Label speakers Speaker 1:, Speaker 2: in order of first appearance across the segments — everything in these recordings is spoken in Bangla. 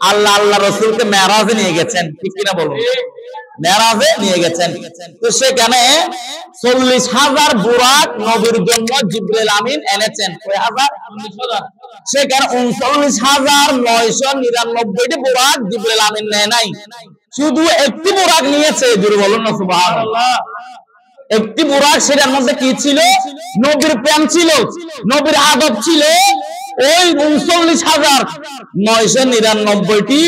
Speaker 1: আল্লাহ আল্লাহ রাসূলকে মেরাজে নিয়ে গেছেন, ঠিক কিনা বলুন? মেরাজে নিয়ে গেছেন। তো সেখানে 40,000 বুরাক নবীর জন্য জিবরিল আমিন এনেছেন। কয় হাজার? সেখানে 39,999টি বুরাক জিবরিল আমিন নেয় নাই, শুধু একটি বুরাক নিয়েছে। জোরে বলুন না সুবহানাল্লাহ। একটি বুরাক, সেটার মধ্যে কি ছিল? নবীর প্রেম ছিল, নবীর আদব ছিল। ওই 39,999টি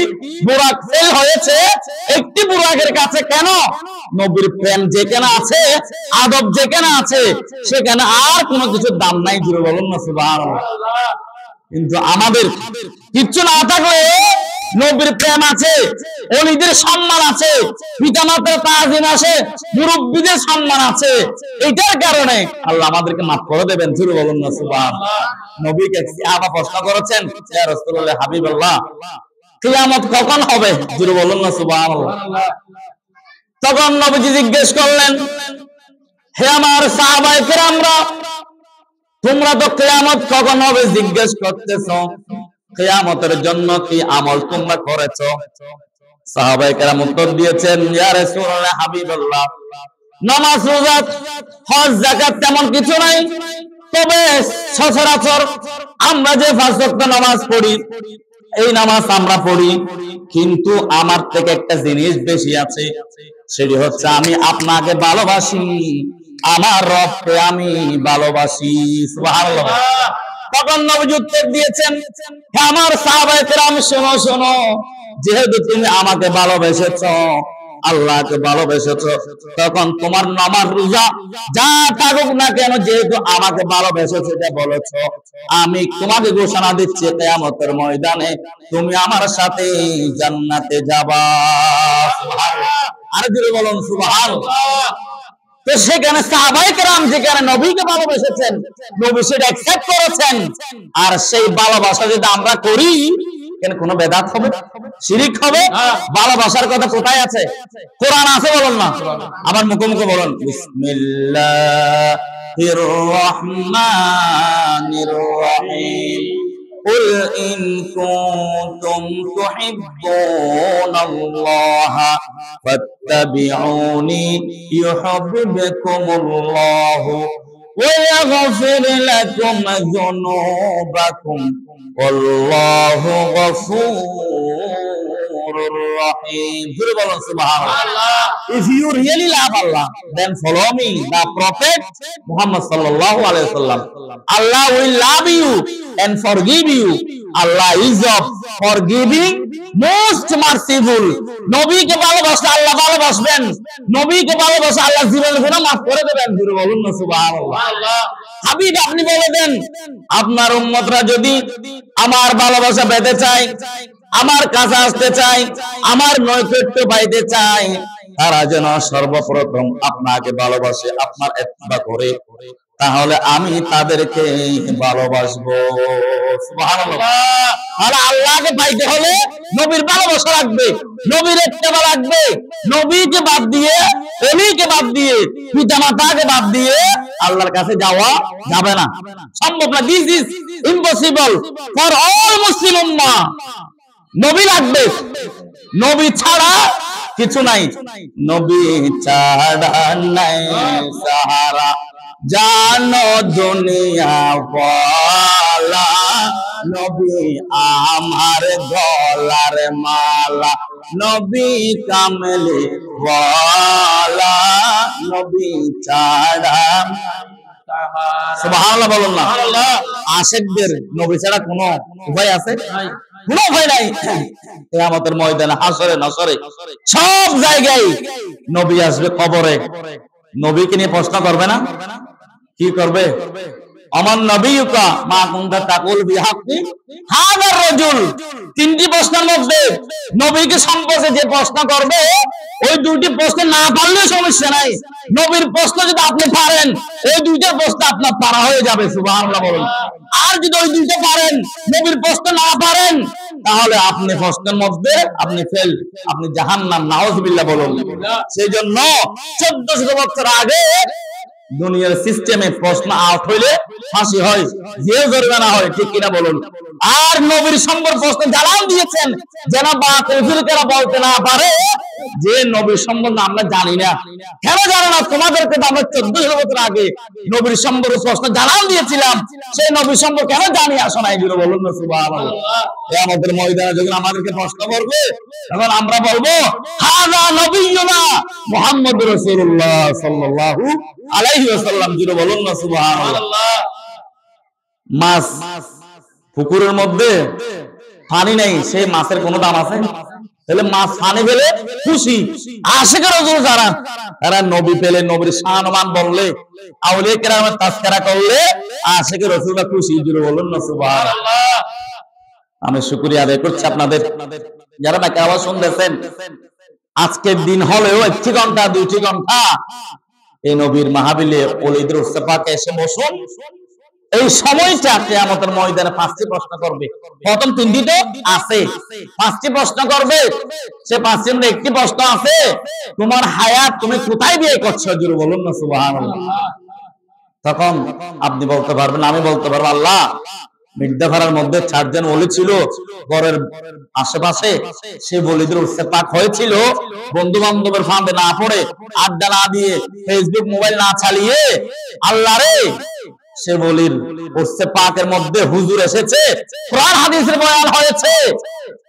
Speaker 1: বুরাক ফেল হয়েছে একটি বুরাকের কাছে। কেন? নবীর প্রেম যেখানে আছে, আদব যেখানে আছে, সেখানে আর কোনো কিছুর দাম নাই। জোরে বলুন না সুবহানাল্লাহ। কিন্তু আমাদের কিচ্ছু না থাকলে নবীর প্রেম আছে, ওলিদের সম্মান আছে, পিতামাতার তাজিম আছে, মুরব্বীদের সম্মান আছে। এটার কারণে আল্লাহ আমাদেরকে মাফ করে দেবেন। জোরে বলুন না সুবহানাল্লাহ। নবীকে সাহাবা প্রশ্ন করেছেন, ইয়া রাসূলুল্লাহ, হাবিবাল্লাহ, কিয়ামত কখন হবে? জোরে বলুন না সুবহানাল্লাহ। তখন নবীজি জিজ্ঞেস করলেন, হে আমার সাহাবায়ে কেরামরা, তোমরা তো কিয়ামত কখন হবে জিজ্ঞেস করতেছো, কিয়ামতের জন্য কি আমল তোমরা করেছো? সাহাবায়ে কেরাম উত্তর দিয়েছেন, ইয়া রাসূলুল্লাহ, হাবিবাল্লাহ, নামাজ, রোজা, হজ, যাকাত তেমন কিছু নাই, তবে সচরাচর আমরা যে 5 ওয়াক্ত নামাজ পড়ি, এই নামাজ আমরা পড়ি, কিন্তু আমার থেকে একটা জিনিস বেশি আছে, সেটি হচ্ছে আমি আপনাকে ভালোবাসি, আমার রবকে আমি ভালোবাসি। সুবহানাল্লাহ। তখন নবী উত্তর দিয়েছেন, হে আমার সাহাবায়ে কেরাম, শোনো শোনো, যেহেতু তুমি আমাকে ভালোবেসেছো, আল্লাহকে ভালোবেসেছো, তখন তোমার নামাজ রোজা যা থাকুক না কেন, যেহেতু আমাকে ভালোবেসেছো, এটা বলেছো, আমি তোমাকে ঘোষণা দিচ্ছি, কিয়ামতের ময়দানে তুমি আমার সাথে জান্নাতে যাবা। সুবহানাল্লাহ। আর জোরে বলুন সুবহানাল্লাহ। তো সেখানে সাহাবায়ে কেরাম যেখানে নবীকে ভালোবেসেছেন, নবী সেটা অ্যাকসেপ্ট করেছেন, আর সেই ভালোবাসা যদি আমরা করি, কেন কোনো বেদাত হবে, শিরিক হবে? ভালোবাসার কথা কোথায় আছে? কোরআন আছে, বলুন না, আমার মুখে মুখে বলুন, বিসমিল্লাহির রহমানির রহিম, قل إن كنتم تحبون الله فاتبعوني يحببكم الله ويغفر لكم ذنوبكم والله غفور rahim. Jure bolon subhanallah. If you really love Allah, then follow me, the Prophet Muhammad sallallahu alaihi wasallam. Allah will love you and forgive you. Allah is of forgiving, most merciful. নবীকে ভালোবাসলে আল্লাহ ভালোবাসবেন, নবীকে ভালোবাসলে আল্লাহ জীবনের গুনাহ maaf করে দেবেন। জোরে বলুন না সুবহানাল্লাহ। হাবিব আপনি বলে দেন, আপনার উম্মতরা যদি আমার ভালোবাসা পেতে চায়, আমার কাছে আসতে চায়, আমার নৈকট্য পাইতে চায়, তারা যেন সর্বপ্রথম আপনাকে ভালোবাসে, আপনার ইত্তিবা করে, তাহলে আমি তাদেরকে ভালোবাসবো। সুবহানাল্লাহ। আর আল্লাহকে পাইতে হলে নবীর ভালোবাসা লাগবে, নবীর ইত্তিবা লাগবে। নবীকে বাদ দিয়ে, ওলিকে বাদ দিয়ে, পিতামাতাকে বাদ দিয়ে আল্লাহর কাছে যাওয়া যাবে না, সম্ভব না। This is impossible for all Muslim উম্মাহ। নবী লাগবে, নবী ছাড়া কিছু নাই, নবী ছাড়া নাই সাহারা, জানো দুনিয়া ওয়ালা, নবী আমার গলার মালা, নবী কামলি ওয়ালা, নবী ছাড়া। সুবহানাল্লাহ বলুন না। আশিকদের নবী ছাড়া কোনো উপায় আছে? কোনো উপায় নাই। কিয়ামতের ময়দানে, হাসরে নাসরে সব জায়গায় নবী আসবে, কবরে নবীকে নিয়ে প্রশ্ন করবে না? কি করবে? আমার নবীকা মা কুনতা তাকুল বিহাক্কি হাযার রাজুল। তিনটি প্রশ্নের মধ্যে নবীকে সম্পর্কে যে প্রশ্ন করবে, ওই দুটি প্রশ্ন না পারলেও সমস্যা নাই, নবীর প্রশ্ন যদি আপনি পারেন, ওই দুইটা প্রশ্ন আপনার পারা হয়ে যাবে। সুবহানাল্লাহ বলুন। আর যদি ওই দুইটা পারেন, নবীর প্রশ্ন না পারেন, তাহলে আপনি প্রশ্নের মধ্যে আপনি ফেল, আপনি জাহান্নাম, নাউযুবিল্লাহ বলুন। সেই জন্য 1400 বছর আগে দুনিয়ার সিস্টেমে প্রশ্ন আউট হইলে ফাঁসি হয়, জেল জরিমানা হয়, ঠিক কিনা বলুন? আর নবীর সম্পর্কে প্রশ্ন জানান দিয়েছেন যেন বাতিল ফিরকারা বলতে না পারে যে নবীর সম্বন্ধে আমরা জানি না। কেন জানো না? তোমাদেরকে তো আমরা 1400 বছর আগে নবীর সম্পর্কে প্রশ্ন জানান দিয়েছিলাম, সেই নবীর সম্পর্কে কেন জানি আসো না? এগুলো বলুন না সুবহানাল্লাহ। কিয়ামতের ময়দানে যখন আমাদেরকে প্রশ্ন করবে তখন আমরা বলবো হাযা নবিয়ুনা মুহাম্মদুর রাসূলুল্লাহ সাল্লাল্লাহু আলাইহি ওয়াসাল্লাম। যেটা বলুন না সুবহানাল্লাহ। মাছ পুকুরের মধ্যে পানি নেই, সেই মাছের কোনো দাম আছে? তাহলে মাছ পানি পেলে খুশি। আশিকের রাসূল যারা, তারা নবী পেলে, নবীর সম্মান বললে, আউলিয়া কেরামের তাজকিরা করলে আশিকের রাসূলরা খুশি। যেটা বলুন না সুবহানাল্লাহ। আমি শুকরিয়া আদায় করছি আপনাদের যারা নাকি আওয়াজ শুনতেছেন। আজকের দিন হলেও 1 ঘন্টা 2 ঘন্টা এই নবীর মাহফিলে ওলিদের উৎসে পাকে এসে বসুন। এই সময়টা কিয়ামতের ময়দানে 5টি প্রশ্ন করবে। প্রথম 3টি তো আছে, 5টি প্রশ্ন করবে। সে 5টির মধ্যে একটি প্রশ্ন আছে, তোমার হায়াত তুমি কোথায় বিয়ে করছো? জোরে বলুন না সুবহানাল্লাহ। তখন আপনি বলতে পারবেন, আমি বলতে পারবো, আল্লাহ মির্জাফাড়ার মধ্যে 4 জন ওলি ছিল, ঘরের আশেপাশে সে ওলিদের উৎসে পাক হয়েছিল, বন্ধু বান্ধবের ফাঁদে না পড়ে, আড্ডা না দিয়ে, ফেসবুক মোবাইল না চালিয়ে, আল্লাহ রে সে বলির উৎসে পাকের মধ্যে হুজুর এসেছে, কোরআন হাদিসের বয়ান হয়েছে,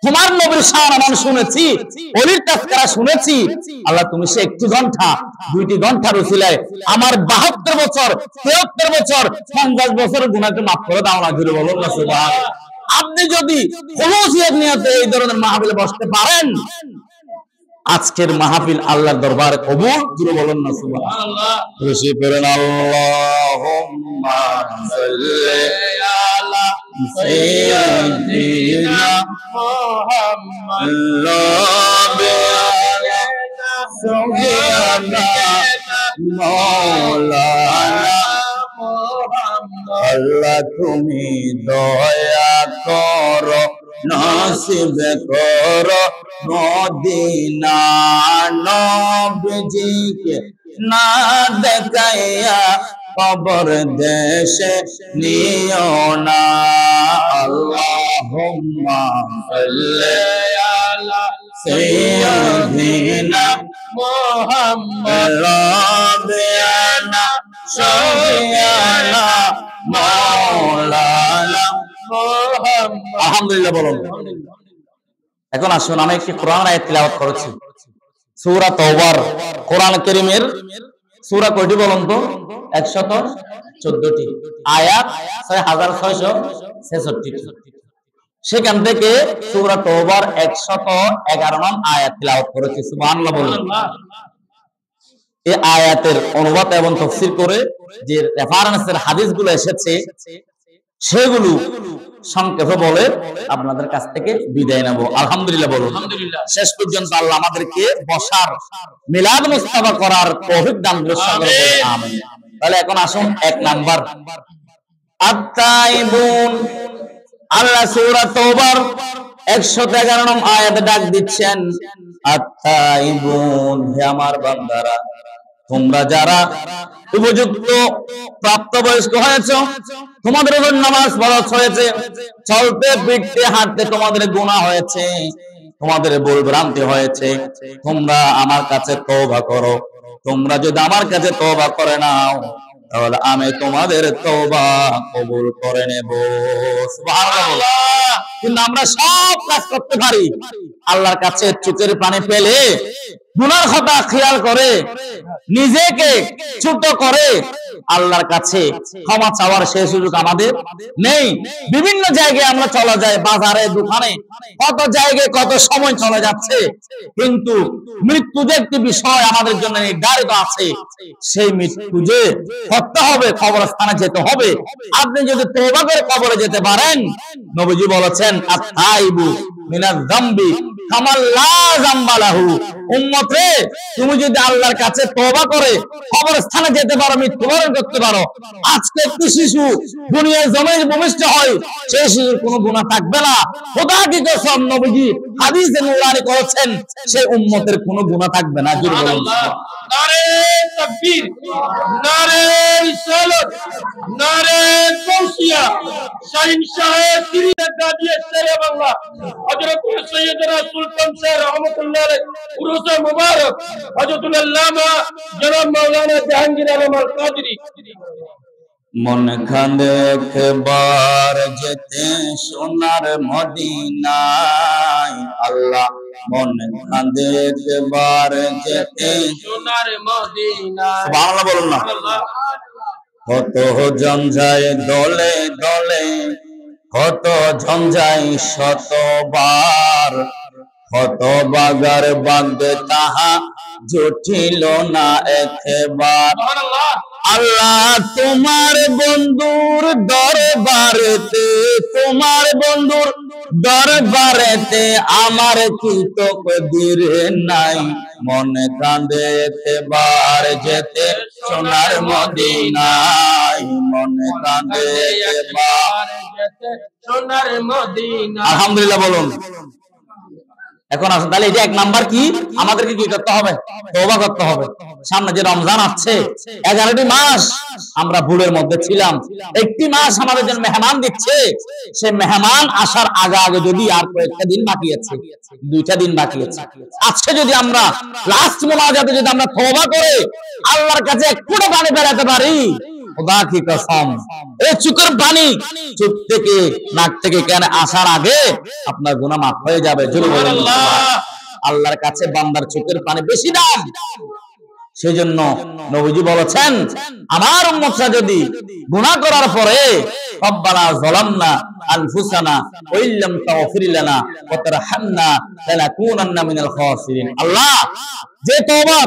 Speaker 1: তোমার নবীর সম্মান শুনেছি, ওলির তাজকিরা শুনেছি। আল্লাহ তুমি সে 1 ঘন্টা 2 ঘন্টার উসিলায় আমার 72 বছর 73 বছর 50 বছরের গুনাহকে মাফ করে দাও না। জোরে বলুন না সুবহানাল্লাহ। আপনি যদি খুলুসিয়ত নিয়তে এই ধরনের মাহফিলে বসতে পারেন, আজকের মাহফিল আল্লাহর দরবারে কবুল। জোরে বলুন না সুবহানাল্লাহ। খুশি করেন আল্লাহুম্মা সাল্লি আলা সাইয়্যিদিনা মুহাম্মাদ মাওলানা আল্লাহ তুমি দয়া করো, নসিব করো মদিনা নবীজিকে না দেখাইয়া কবর দেশে নিও না। আল্লাহুম্মা সাল্লি আলা সাইয়্যিদিনা মুহাম্মাদ রাবিয়ানা শাফিয়ানা মাওলানা মুহাম্মাদ। আলহামদুলিল্লাহ বলুন। এখন আসুন, আমি একটি কোরআন আয়াত তিলাওয়াত করেছি, সূরা তাওবার। কোরআন কারীমের সূরা কয়টি বলুন তো? 114টি, আয়াত 6666টি। সেখান থেকে সূরা তাওবার 111 নং আয়াত তিলাওয়াত করেছি। সুবহানাল্লাহ বলুন। এই আয়াতের অনুবাদ এবং তাফসীর করে যে রেফারেন্সের হাদিসগুলো এসেছে সেগুলো সংক্ষেপে বলে আপনাদের কাছ থেকে বিদায় নেব। আলহামদুলিল্লাহ বলুন। শেষ পর্যন্ত আল্লাহ আমাদেরকে বসার মিলাদ মুস্তাফা করার তৌফিক দান করুন। আমিন। তাহলে এখন আসুন 1 নাম্বার আত-তাইবুন। আল্লাহ সূরা তাওবার 111 নং আয়াতে ডাক দিচ্ছেন, আত-তাইবুন, হে আমার বান্দারা, তোমরা যারা উপযুক্ত প্রাপ্তবয়স্ক হয়েছে, তোমাদের উপর নামাজ ফরজ হয়েছে, চলতে ফিরতে হাঁটতে তোমাদের গুনাহ হয়েছে, তোমাদের ভুল ভ্রান্তি হয়েছে, তোমরা আমার কাছে তওবা করো। তোমরা যদি আমার কাছে তওবা করে নাও তাহলে আমি তোমাদের তওবা কবুল করে নেব। সুবহানাল্লাহ। কিন্তু আমরা সব কাজ করতে পারি, আল্লাহর কাছে চোখের পানি পেলে গুনার কথা খেয়াল করে নিজেকে ছোট করে আল্লাহর কাছে ক্ষমা চাওয়ার সেই সুযোগ আমাদের নেই। বিভিন্ন জায়গায় আমরা চলে যাই, বাজারে, দোকানে, কত জায়গায় কত সময় চলে যাচ্ছে, কিন্তু মৃত্যু যে একটি বিষয় আমাদের জন্য নির্ধারিত আছে, সেই মৃত্যু যে করতে হবে, কবরস্থানে যেতে হবে। আপনি যদি তওবা করে কবরে যেতে পারেন, নবীজি বলেছেন আত-তাইবু মিনাজ যামবি কামাল্লা জাম্বালাহু। উম্মত রে, তুমি যদি আল্লাহর কাছে তওবা করে কবরস্থানে যেতে পারো, মৃত্যুবরণ করতে পারো, আজকে একটি শিশু দুনিয়ার জমিনে ভূমিষ্ঠ হয়, সেই শিশুর কোনো গুনাহ থাকবে না। খোদা কি কসম, নবীজি হাদিসে নুরানি করেছেন, সেই উম্মতের কোনো গুনাহ থাকবে না।
Speaker 2: সুবহানাল্লাহ। নারে তাকবীর, নারে রিসালাত, নারে গাউসিয়া। শাহিন সাহেব তিরিশা দিয়ে শেরে বাংলা হযরত সৈয়দনা সুলতান শাহ রহমাতুল্লাহ আলাইহি উরুসে মুবারক হযরতুল আল্লামা জনাব মাওলানা জাহাঙ্গীর আলম আল কাদরি।
Speaker 1: মন খানে একবার যেতে সোনার মদিনায়, আল্লাহ মন খানে একবার যেতে
Speaker 2: সোনার মদিনা।
Speaker 1: সুবহানাল্লাহ বলুন না। কত ঝঞ্ঝায় দলে দলে, কত ঝঞ্ঝায় শতবার, কত বাগার বাগবে তাহা জুটিল না একবার।
Speaker 2: সুবহানাল্লাহ।
Speaker 1: আল্লাহ তোমার বন্ধুর দরবারেতে, তোমার বন্ধুর দরবারেতে আমার কি তকদীর নাই, মনে কাঁদে একবার যেতে সোনার মদিনায়, মনে কাঁদে একবার
Speaker 2: যেতে সোনার মদিনা।
Speaker 1: আলহামদুলিল্লাহ বলুন। এখন আসুন, তাহলে এই যে এক নাম্বার কি, আমাদেরকে কি করতে হবে? তওবা করতে হবে। সামনে যে রমজান আসছে, 11টি মাস আমরা ভুলের মধ্যে ছিলাম, একটি মাস আমাদের জন্য মেহমান দিচ্ছে। সে মেহমান আসার আগে আগে যদি আর কয়েকটা দিন বাকি আছে, 2টা দিন বাকি আছে, আজকে যদি আমরা লাস্ট মোনাজাতে যদি আমরা তওবা করে আল্লাহর কাছে এক ফোঁটা পানি বেরাতে পারি, খোদা কি কসম, এই চোখের পানি চোখ থেকে নাক থেকে কেন আসার আগে আপনার গুনাহ মাফ হয়ে যাবে। আল্লাহর কাছে বান্দার চোখের পানি বেশি দাম। সেই জন্য নবীজি বলেছেন, আমার উম্মতরা যদি গুনাহ করার পরে রব্বানা যালামনা আনফুসানা ওয়া ইল্লাম তাগফির লানা ওয়া তারহামনা লানাকুনান্না মিনাল খাসিরিন। আল্লাহ যে তওবা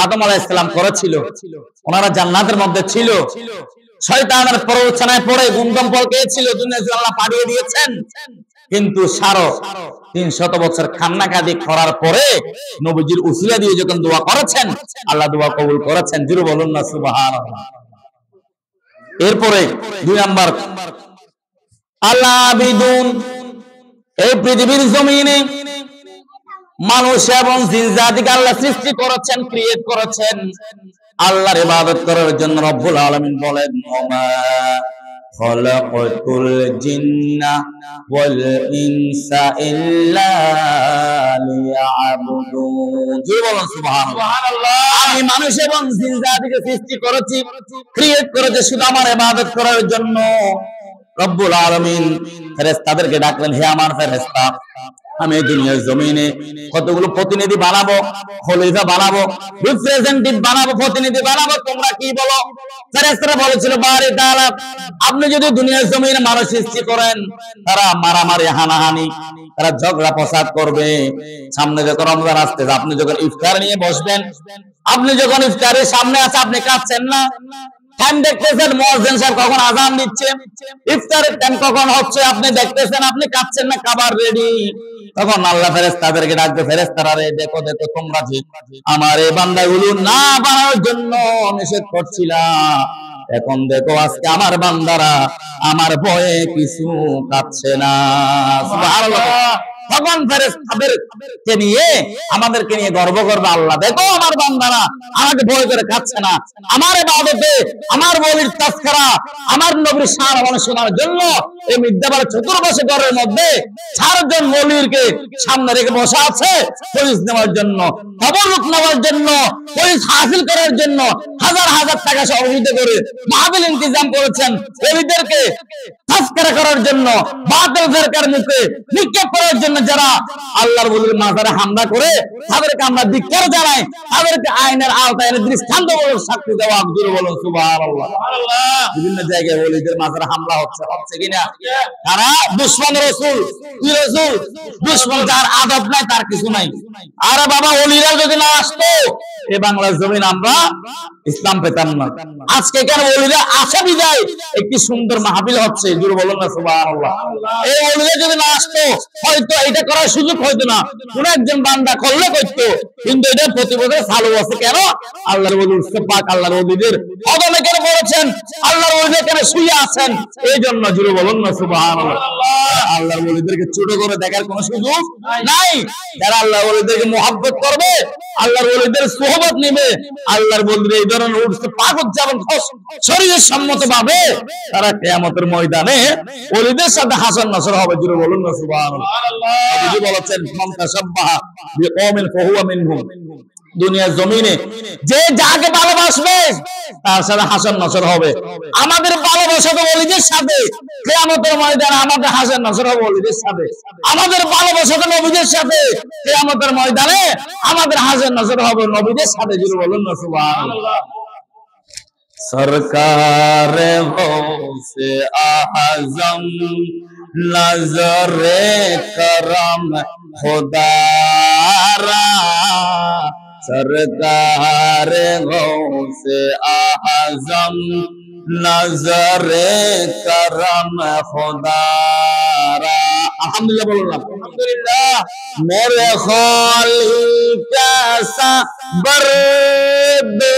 Speaker 1: আদম আলাইহিস সালাম করেছিল, ওনারা জান্নাতের মধ্যে ছিল, শয়তানের প্ররোচনায় পড়ে গুমগম ফল পেয়েছিল, দুনিয়াতে আল্লাহ পাঠিয়ে দিয়েছেন, কিন্তু 300 বছর কান্নাকাটি করার পরে নবীজির উসিলা দিয়ে যখন দোয়া করেছেন, আল্লাহ দোয়া কবুল করেছেন। জোরে বলুন না সুবহানাল্লাহ। এরপরে 2 নাম্বার, আল্লাহ বিদুন, এই পৃথিবীর জমিনে মানুষ এবং জিন জাতিকে আল্লাহ সৃষ্টি করেছেন, ক্রিয়েট করেছেন আল্লাহর ইবাদত করার জন্য। রব্বুল আলামিন বলেন, ওমা খালাকাতুল জিন্না ওয়াল ইনসা ইল্লা লিয়াবুদুন। জোরে বলুন সুবহানাল্লাহ। আমি মানুষ এবং জিন জাতিকে সৃষ্টি করেছি, ক্রিয়েট করেছি শুধু আমার ইবাদত করার জন্য। রব্বুল আলামিন ফেরেশতাদেরকে ডাকলেন, হে আমার ফেরেশতা, আমি দুনিয়ার জমিনে কতগুলো প্রতিনিধি বানাবো, খলিফা বানাবো, রিপ্রেজেন্টেটিভ বানাবো, প্রতিনিধি বানাবো, তোমরা কি বলো? ফেরেশতারা বলেছিল, বারি তাআলা, আপনি যদি দুনিয়ার জমিনে মানুষ সৃষ্টি করেন, তারা মারামারি হানাহানি, তারা ঝগড়া ফসাদ করবে। সামনে যখন রমজান আসতেছে, আপনি যখন ইফতার নিয়ে বসবেন, আপনি যখন ইফতারের সামনে আছে, আপনি কাঁদছেন না? টাইম দেখতেছেন, মুয়াজ্জিন সাহেব কখন আযান দিচ্ছে, ইফতারের টাইম কখন হচ্ছে, আপনি দেখতেছেন, আপনি কাঁদছেন না? খাবার রেডি। তখন আল্লাহ ফেরেশতাদেরকে ডাকবে, ফেরেশতারা রে, দেখো দেখো, তোমরা যে আমার এই বান্দাগুলো না বানানোর জন্য নিষেধ করছিলা, এখন দেখো আজকে আমার বান্দারা আমার ভয়ে কিছু কাঁদছে না। সুবহানাল্লাহ। তখন ফেরেশতাদেরকে নিয়ে, আমাদেরকে নিয়ে গর্ব করবে, আল্লাহ দেখো আমার বান্দারা আমাকে ভয় করে কাঁদছে না। আমার ইবাদতে, আমার ওলির তাজকিরা, আমার নবীর শান শোনার জন্য এই মিদ্যাবার চতুর্পাশে ঘরের মধ্যে 4 জন ওলিকে সামনে রেখে বসা আছে, ফরিজ নেওয়ার জন্য, তাবাররুক নেওয়ার জন্য, ফরিজ হাসিল করার জন্য হাজার হাজার টাকা সহযোগিতা করে মাহফিল ইন্তজাম করেছেন। ওলিদেরকে তাজকিরা করার জন্য, বাতিল ফেরকার মুখে নিক্ষেপ করার জন্য যারা আল্লাহর ওলির মাজারে হামলা করে, তাদেরকে আমরা ধিক্কার জানাই, তাদেরকে আইনের আওতায় এনে দৃষ্টান্তমূলক শাস্তি দেওয়া। জোরে বলুন সুবহানাল্লাহ। বিভিন্ন জায়গায় ওলিদের মাজারে হামলা হচ্ছে কিনা? তারা দুশমন রাসূল, কি রাসূল? দুশমন, যার আদব নাই, তার কিছু নাই। আরে বাবা, ওলিরা যদি না আসতো, এই বাংলার জমিন আমরা ইসলাম পেতাম না। আজকে কেন ওলিরা আসা বিদায় একটি সুন্দর মাহফিল হচ্ছে, জোরে বলুন না সুবহানাল্লাহ। এই ওলিরা যদি না আসতো হয়তো এটা করার সুযোগ হয়তো না, কোন একজন বান্দা করলে করতো, কিন্তু এটা প্রতি বছর চালু আছে। কেন? আল্লাহর ওলি উৎসব পাক আল্লাহর ওলিদের কদমে কেন পড়েছেন, আল্লাহর ওলিদের কেন শুয়ে আছেন, এই জন্য জোরে বলুন না সুবহানাল্লাহ। আল্লাহর ওলিদেরকে ছোট করে দেখার কোনো সুযোগ নাই। যারা আল্লাহর ওলিদেরকে মুহাব্বত করবে, আল্লাহর ওলিদের সোহবত নেবে, আল্লাহর ওলিদের এই ধরনের উৎসব পাক উদযাপন শরীরের সম্মত ভাবে, তারা কিয়ামতের ময়দানে ওলিদের সাথে হাসর নাসর হবে, জোরে বলুন না সুবহানাল্লাহ। নবীজি বলেছেন মান তাশাব্বাহা বিকওমিন ফাহুয়া মিনহুম। দুনিয়ার জমিনে যে যাকে ভালোবাসবে তার সাথে হাসর নাসর হবে। আমাদের ভালোবাসা তো ওলিদের সাথে, কিয়ামতের ময়দানে আমাদের হাসর নাসর হবে ওলিদের সাথে। আমাদের ভালোবাসা তো নবীদের সাথে, কিয়ামতের ময়দানে আমাদের হাসর নাসর হবে নবীদের সাথে, জোরে বলুন না সুবহানাল্লাহ। सरकार हो से आज़म नजरे करम खुदारा, सरकार हो से आज़म नजरे करम खुदारा। अल्हम्दुलिल्लाह बोलो, अल्हम्दुलिल्लाह। मेरे खालिक कैसा बर्दो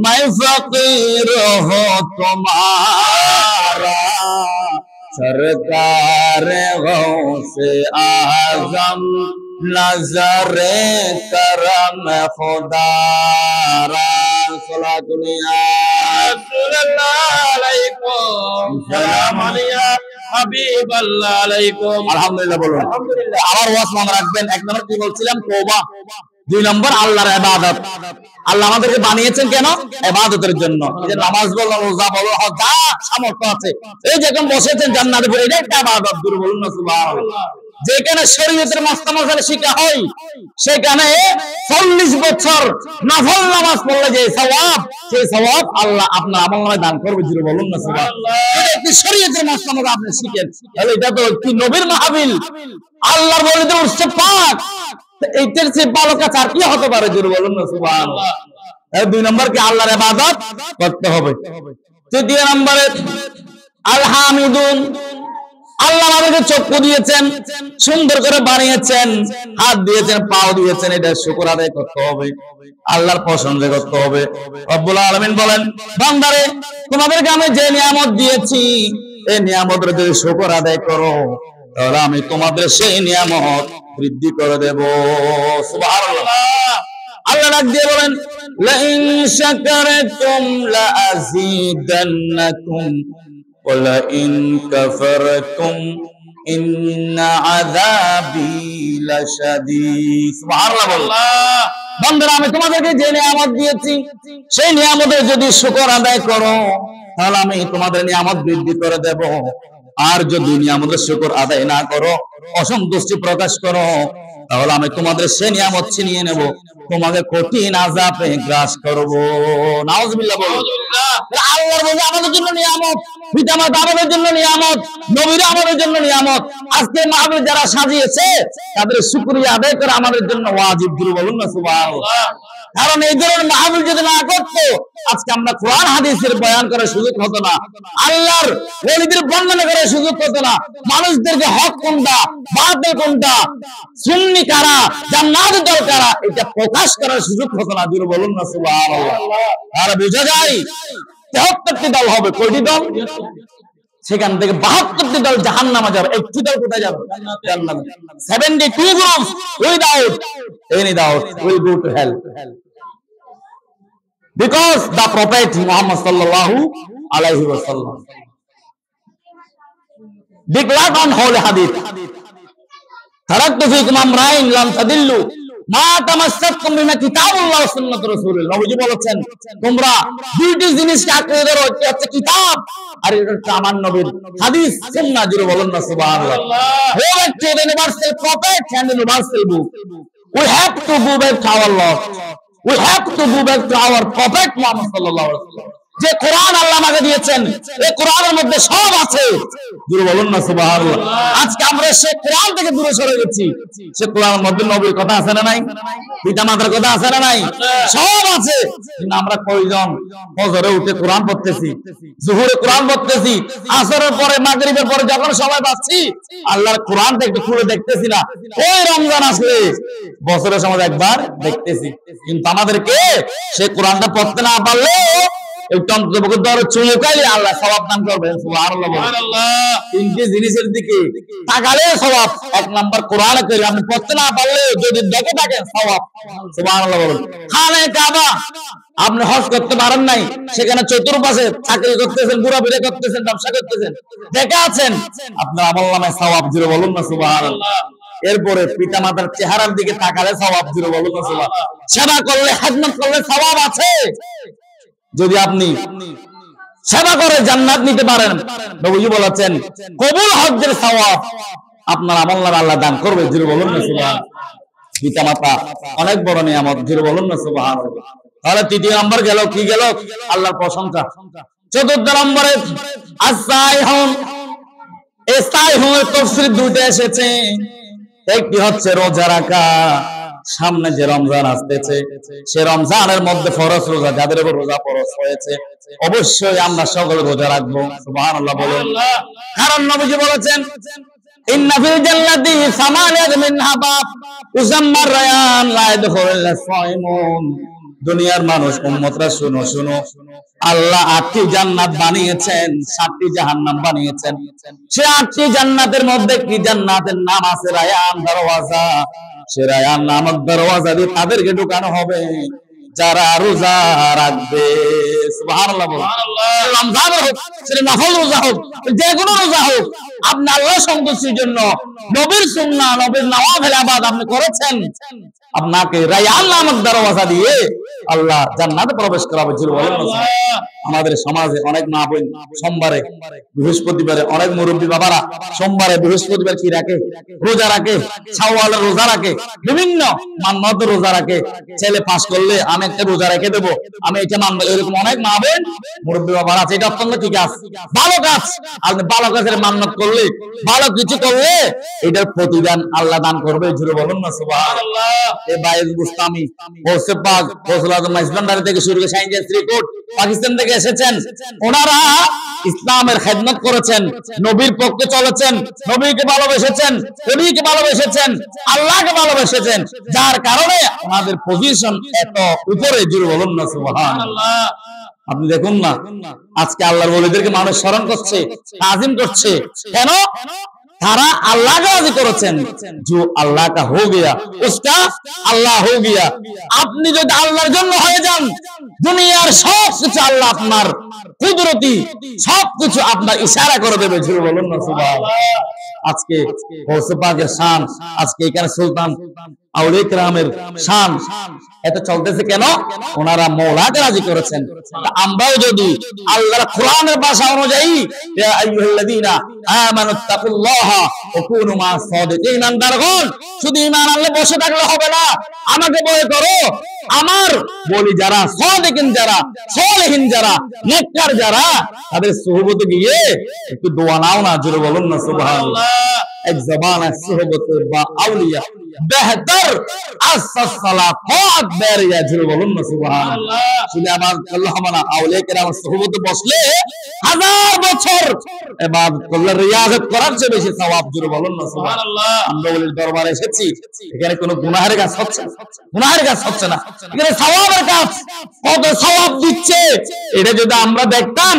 Speaker 1: मैं फकीर हो तुम्हारा, सरकार गौसे आज़म नजरे करम खुदारा। सलातुल्लाह अलैकुम सलाम अलैया হাবিবাল্লাহ আলাইকুম। আলহামদুলিল্লাহ বলুন আলহামদুলিল্লাহ। আবার ওয়াজ মনে রাখবেন, এক নম্বর কি বলছিলাম? তওবা। দুই নম্বর আল্লাহর ইবাদত। আল্লাহ আমাদেরকে বানিয়েছেন কেন? ইবাদতের জন্য। এই যে নামাজ বলো, রোজা বলো, হজ, যা সামর্থ্য আছে, এই যে এখন বসেছেন জান্নাতে পড়ে, এটা একটা ইবাদত, জোরে বলুন না সুবহানাল্লাহ। যেখানে শরীয়তের মাসলা শিক্ষা হয়, সেখানে 40 বছর নফল নামাজ পড়লে যে সওয়াব, সেই সওয়াব আল্লাহ আপনার আমলনামায় দান করবে, জোরে বলুন না সুবহানাল্লাহ। এটা শরীয়তের মাসলা আপনি শিখেন, তাহলে এটা তো কি নবীর মাহফিল, আল্লাহর ওলিদের উৎসব পাক, এইটার চেয়ে ভালো কাজ আর কি হতে পারে, জোরে বলুন না সুবহানাল্লাহ। দুই নম্বর কি আল্লাহর ইবাদত করতে হবে। তৃতীয় নম্বরে আল হামিদুন, আল্লাহ আমাদেরকে চক্ষু দিয়েছেন, সুন্দর করে বানিয়েছেন, হাত দিয়েছেন, পাও দিয়েছেন, এটা শুকর আদায় করতে হবে, আল্লাহর প্রশংসা করতে হবে। রব্বুল আলামিন বলেন, বান্দারে তোমাদেরকে আমি যে নিয়ামত দিয়েছি, এই নিয়ামতের যদি শুকর আদায় করো, তাহলে আমি তোমাদের সেই নিয়ামত বৃদ্ধি করে দেব। সুবহানাল্লাহ। আল্লাহ ডাক দিয়ে বলেন, লাইন শাকারতুম লাআযীদান্নাকুম ওয়া লাইন কাফারতুম ইন্না আযাবী লাশাদীদ। সুবহানাল্লাহ। বান্দারা আমি তোমাদেরকে যে নিয়ামত দিয়েছি, সেই নিয়ামতের যদি শুকর আদায় করো, তাহলে আমি তোমাদের নিয়ামত বৃদ্ধি করে দেব। আর যদি নিয়ামতের শুকর আদায় না করো, অসন্তুষ্টি প্রকাশ করো, তাহলে আমি তোমাদের সে নিয়ামত ছিনিয়ে নেব, তোমাদের কঠিন আযাবে গ্রাস করব। নাউজুবিল্লাহ বলুন। আল্লাহর বলে আমাদের জন্য নিয়ামত, পিতামাতা আমাদের জন্য নিয়ামত, নবীরা আমাদের জন্য নিয়ামত। আজকে মাহফিল যারা সাজিয়েছে, তাদের শুকরিয়া আদায় করা আমাদের জন্য ওয়াজিব, জোরে বলুন না সুবহানাল্লাহ। কারণ এই ধরনের মাহফিল যদি না করতো, আজকে আমরা কোরআন হাদিসের বয়ান করার সুযোগ হতো না, আল্লাহর ওলিদের বর্ণনা করার সুযোগ হতো না, মানুষদেরকে হক কোনটা, বাতিল কোনটা, সুন্নি কারা, জান্নাতের দল কারা, এটা প্রকাশ করার সুযোগ হতো না, জোরে বলুন না সুবহানাল্লাহ। আর বোঝা যায় 73টি দল হবে। কয়টি দল? সেখান থেকে 72টি দল জাহান্নামে যাবে, একটি দল কোথায় যাবে? জান্নাতে। 72 groups without any doubt will go to hell, because the prophet Muhammad sallallahu alaihi wasallam declared on holy hadith, taraktu fikum amrayn lam tadillu মা তামাসসাকতুম বিমা কিতাবুল্লাহ ওয়া সুন্নাতুর রাসূলুল্লাহ। নবীজি বলেছেন, তোমরা দুইটি জিনিসকে আঁকড়ে ধরো, একটা হচ্ছে কিতাব, আর এটা হচ্ছে আমার নবীর হাদিস, সুন্নাহ, জোরে বলুন না সুবহানাল্লাহ। Who is the universal prophet and universal book? We have to go back to our Lord. We have to go back to our prophet Muhammad sallallahu alaihi wasallam. যে কোরআন আল্লাহ আমাকে দিয়েছেন, এই কোরআনের মধ্যে সব আছে। জোরে বলুন না সুবহানাল্লাহ। আজকে আমরা সে কোরআন থেকে দূরে সরে গেছি। সে কোরআনের মধ্যে নবীর কথা আছে না নাই? পিতা মাতার কথা আছে না নাই? সব আছে। কিন্তু আমরা কয়জন ফজরে উঠে কোরআন পড়তেছি, জোহরে কোরআন পড়তেছি, আসরের পরে মাগরিবের পরে যখন সময় পাচ্ছি আল্লাহর কোরআনটা একটু খুলে দেখতেছি না? ওই রমজান আসলে বছরের সময় একবার দেখতেছি, কিন্তু আমাদেরকে সে কোরআনটা পড়তে না পারলে আল্লাহ সওয়াব দান করবেন। সুবহানাল্লাহ। তিনটি জিনিসের দিকে তাকালে সওয়াব। এক নাম্বার কোরআন কারীম আপনি পড়তে না পারলে যদি দেখে থাকেন সওয়াব। সুবহানাল্লাহ বলুন। খানে কাবা আপনি হজ করতে পারেন নাই, সেখানে চতুর্পাশে চাকরি করতেছেন, ঘোরাফেরা করতেছেন, ব্যবসা করতেছেন, দেখে আছেন, আপনার আমলনামায় সওয়াব। জোরে বলুন না সুবহানাল্লাহ। এরপরে পিতা মাতার চেহারার দিকে তাকালে সওয়াব। জোরে বলুন না সুবহানাল্লাহ। সেবা করলে, খেদমত করলে সওয়াব আছে। যদি আপনি সেবা করে জান্নাত নিতে পারেন, নবীজি বলেছেন কবুল হজ্জের সওয়াব আপনার আমলনামায় আল্লাহ দান করবে। জোরে বলুন না সুবহানাল্লাহ। পিতা মাতা অনেক বড় নিয়ামত। জোরে বলুন না সুবহানাল্লাহ। তাহলে তৃতীয় নম্বর গেল, কি গেল? আল্লাহর প্রশংসা। চতুর্থ নম্বরে আস-সাইহুন। এই সাইহুনের তাফসীর দুইটা এসেছে। একটি হচ্ছে রোজা রাখা। সামনে যে রমজান আসতেছে, সে রমজানের মধ্যে ফরজ রোজা, যাদের উপর রোজা ফরজ হয়েছে অবশ্যই আমরা সকলে রোজা রাখবো। সুবহানাল্লাহ বলুন। কারণ নবীজি বলেছেন ইন্না ফিল জান্নাতি সামানিয়াতুন মিনহা বাব ইউসাম্মার রায়ান লা ইয়াদখুলুহা সাইমুন। দুনিয়ার মানুষ, উম্মতরা শুনো শুনো, আল্লাহ 8টি জান্নাত বানিয়েছেন, 7টি জাহান্নাম বানিয়েছেন। সে 8টি জান্নাতের মধ্যে কি জান্নাতের নাম আছে রায়ান, দরওয়াজা। সে রায়ান নামক দরওয়াজা দিয়ে তাদেরকে ঢোকানো হবে যারা রোজা রাখবে। সুবহানাল্লাহ। রমজান হোক, সেটা নফল রোজা হোক, যে কোনো রোজা হোক, আপনি আল্লাহর সন্তুষ্টির জন্য নবীর সুন্নাহ, নবীর নওয়াফিল ইবাদত আপনি করেছেন, আপনাকে রায়ান নামক দরওয়াজা দিয়ে আল্লাহ জান্নাতে প্রবেশ করাবে। জোরে বলেন না। আমাদের সমাজে অনেক মা বোন সোমবারে, বৃহস্পতিবারে, অনেক মুরব্বী বাবারা সোমবারে, বৃহস্পতিবার কি রাখে? রোজা রাখে, শাওয়ালের রোজা রাখে, বিভিন্ন মান্নত রোজা রাখে। ছেলে পাস করলে আমি একটা রোজা রেখে দেবো, আমি এটা মানব, এরকম অনেক মা বোন মুরব্বী বাবারা আছে। এটা অত্যন্ত ঠিক আছে, ভালো কাজ। আপনি ভালো কাজের মান্নত করলে, ভালো কিছু করলে এটার প্রতিদান আল্লাহ দান করবে। জোরে বলুন না সুবহানাল্লাহ। এই বাইজ বুস্তামি হোসে পাক হোসলা ইসলামবাড়ি থেকে শুরু করে সাইন্স রিপোর্ট পাকিস্তান থেকে এসেছেন, ওনারা ইসলামের খেদমত করেছেন, নবীর পক্ষে চলেছেন, নবীকে ভালোবেসেছেন, নবীকে ভালোবেসেছেন, আল্লাহকে ভালোবেসেছেন, যার কারণে ওনাদের পজিশন এত উপরে। জোরে বলুন না সুবহানাল্লাহ। আপনি দেখুন না, আজকে আল্লাহর ওলিদেরকে মানুষ স্মরণ করছে, তাজিম করছে। কেন? তারা আল্লাহ রাজি করেছেন। जो अल्लाह का हो गया उसका अल्लाह हो गया। আপনি যদি আল্লাহর জন্য হয়ে যান, দুনিয়ার সব কিছু আল্লাহ আপনার কুদরতি সবকিছু আপনার ইশারা করে দেবে। জোরে বলুন না সুবহানাল্লাহ। আজকে গৌসে পাকের শান, আজকে এখানে সুলতান আউলিয়া কেরামের শান এত চলতেছে কেন? ওনারা মওলাকে রাজি করেছেন। আমরাও যদি আল্লাহর কোরআনের ভাষা অনুযায়ী ইয়া আইয়ুহাল্লাযীনা আমানুত্তাকুল্লাহা ওয়া কুনু মা'আস সাদিকিন, ইমানদারগণ শুধু ঈমান আনলে বসে থাকলে হবে না, আমাকে ভয় করো। আমার বলি যারা সাদিকিন, যারা সালেহিন, যারা নেককার, যারা তাদের সুহবতে গিয়ে একটু দোয়া নাও না। জোরে বলুন না সুবহানাল্লাহ। এক জবান আছে সুহবতে বা আউলিয়া বেহতর আসসালাত বেরিয়া। জোরে বলুন না সুবহানাল্লাহ। শুধু আমার আল্লাহ মানা আউলিয়া কেরামের সুহবতে বসলে 1000 বছর ইবাদত করলে রিয়াজত করার চেয়ে বেশি সওয়াব। জোরে বলুন না সুবহানাল্লাহ। আমরা ওলির দরবারে এসেছি, এখানে কোনো গুনাহের কাজ হচ্ছে না, গুনাহের কাজ হচ্ছে না, এখানে সওয়াবের কাজ। কত সওয়াব দিচ্ছে এটা যদি আমরা দেখতাম,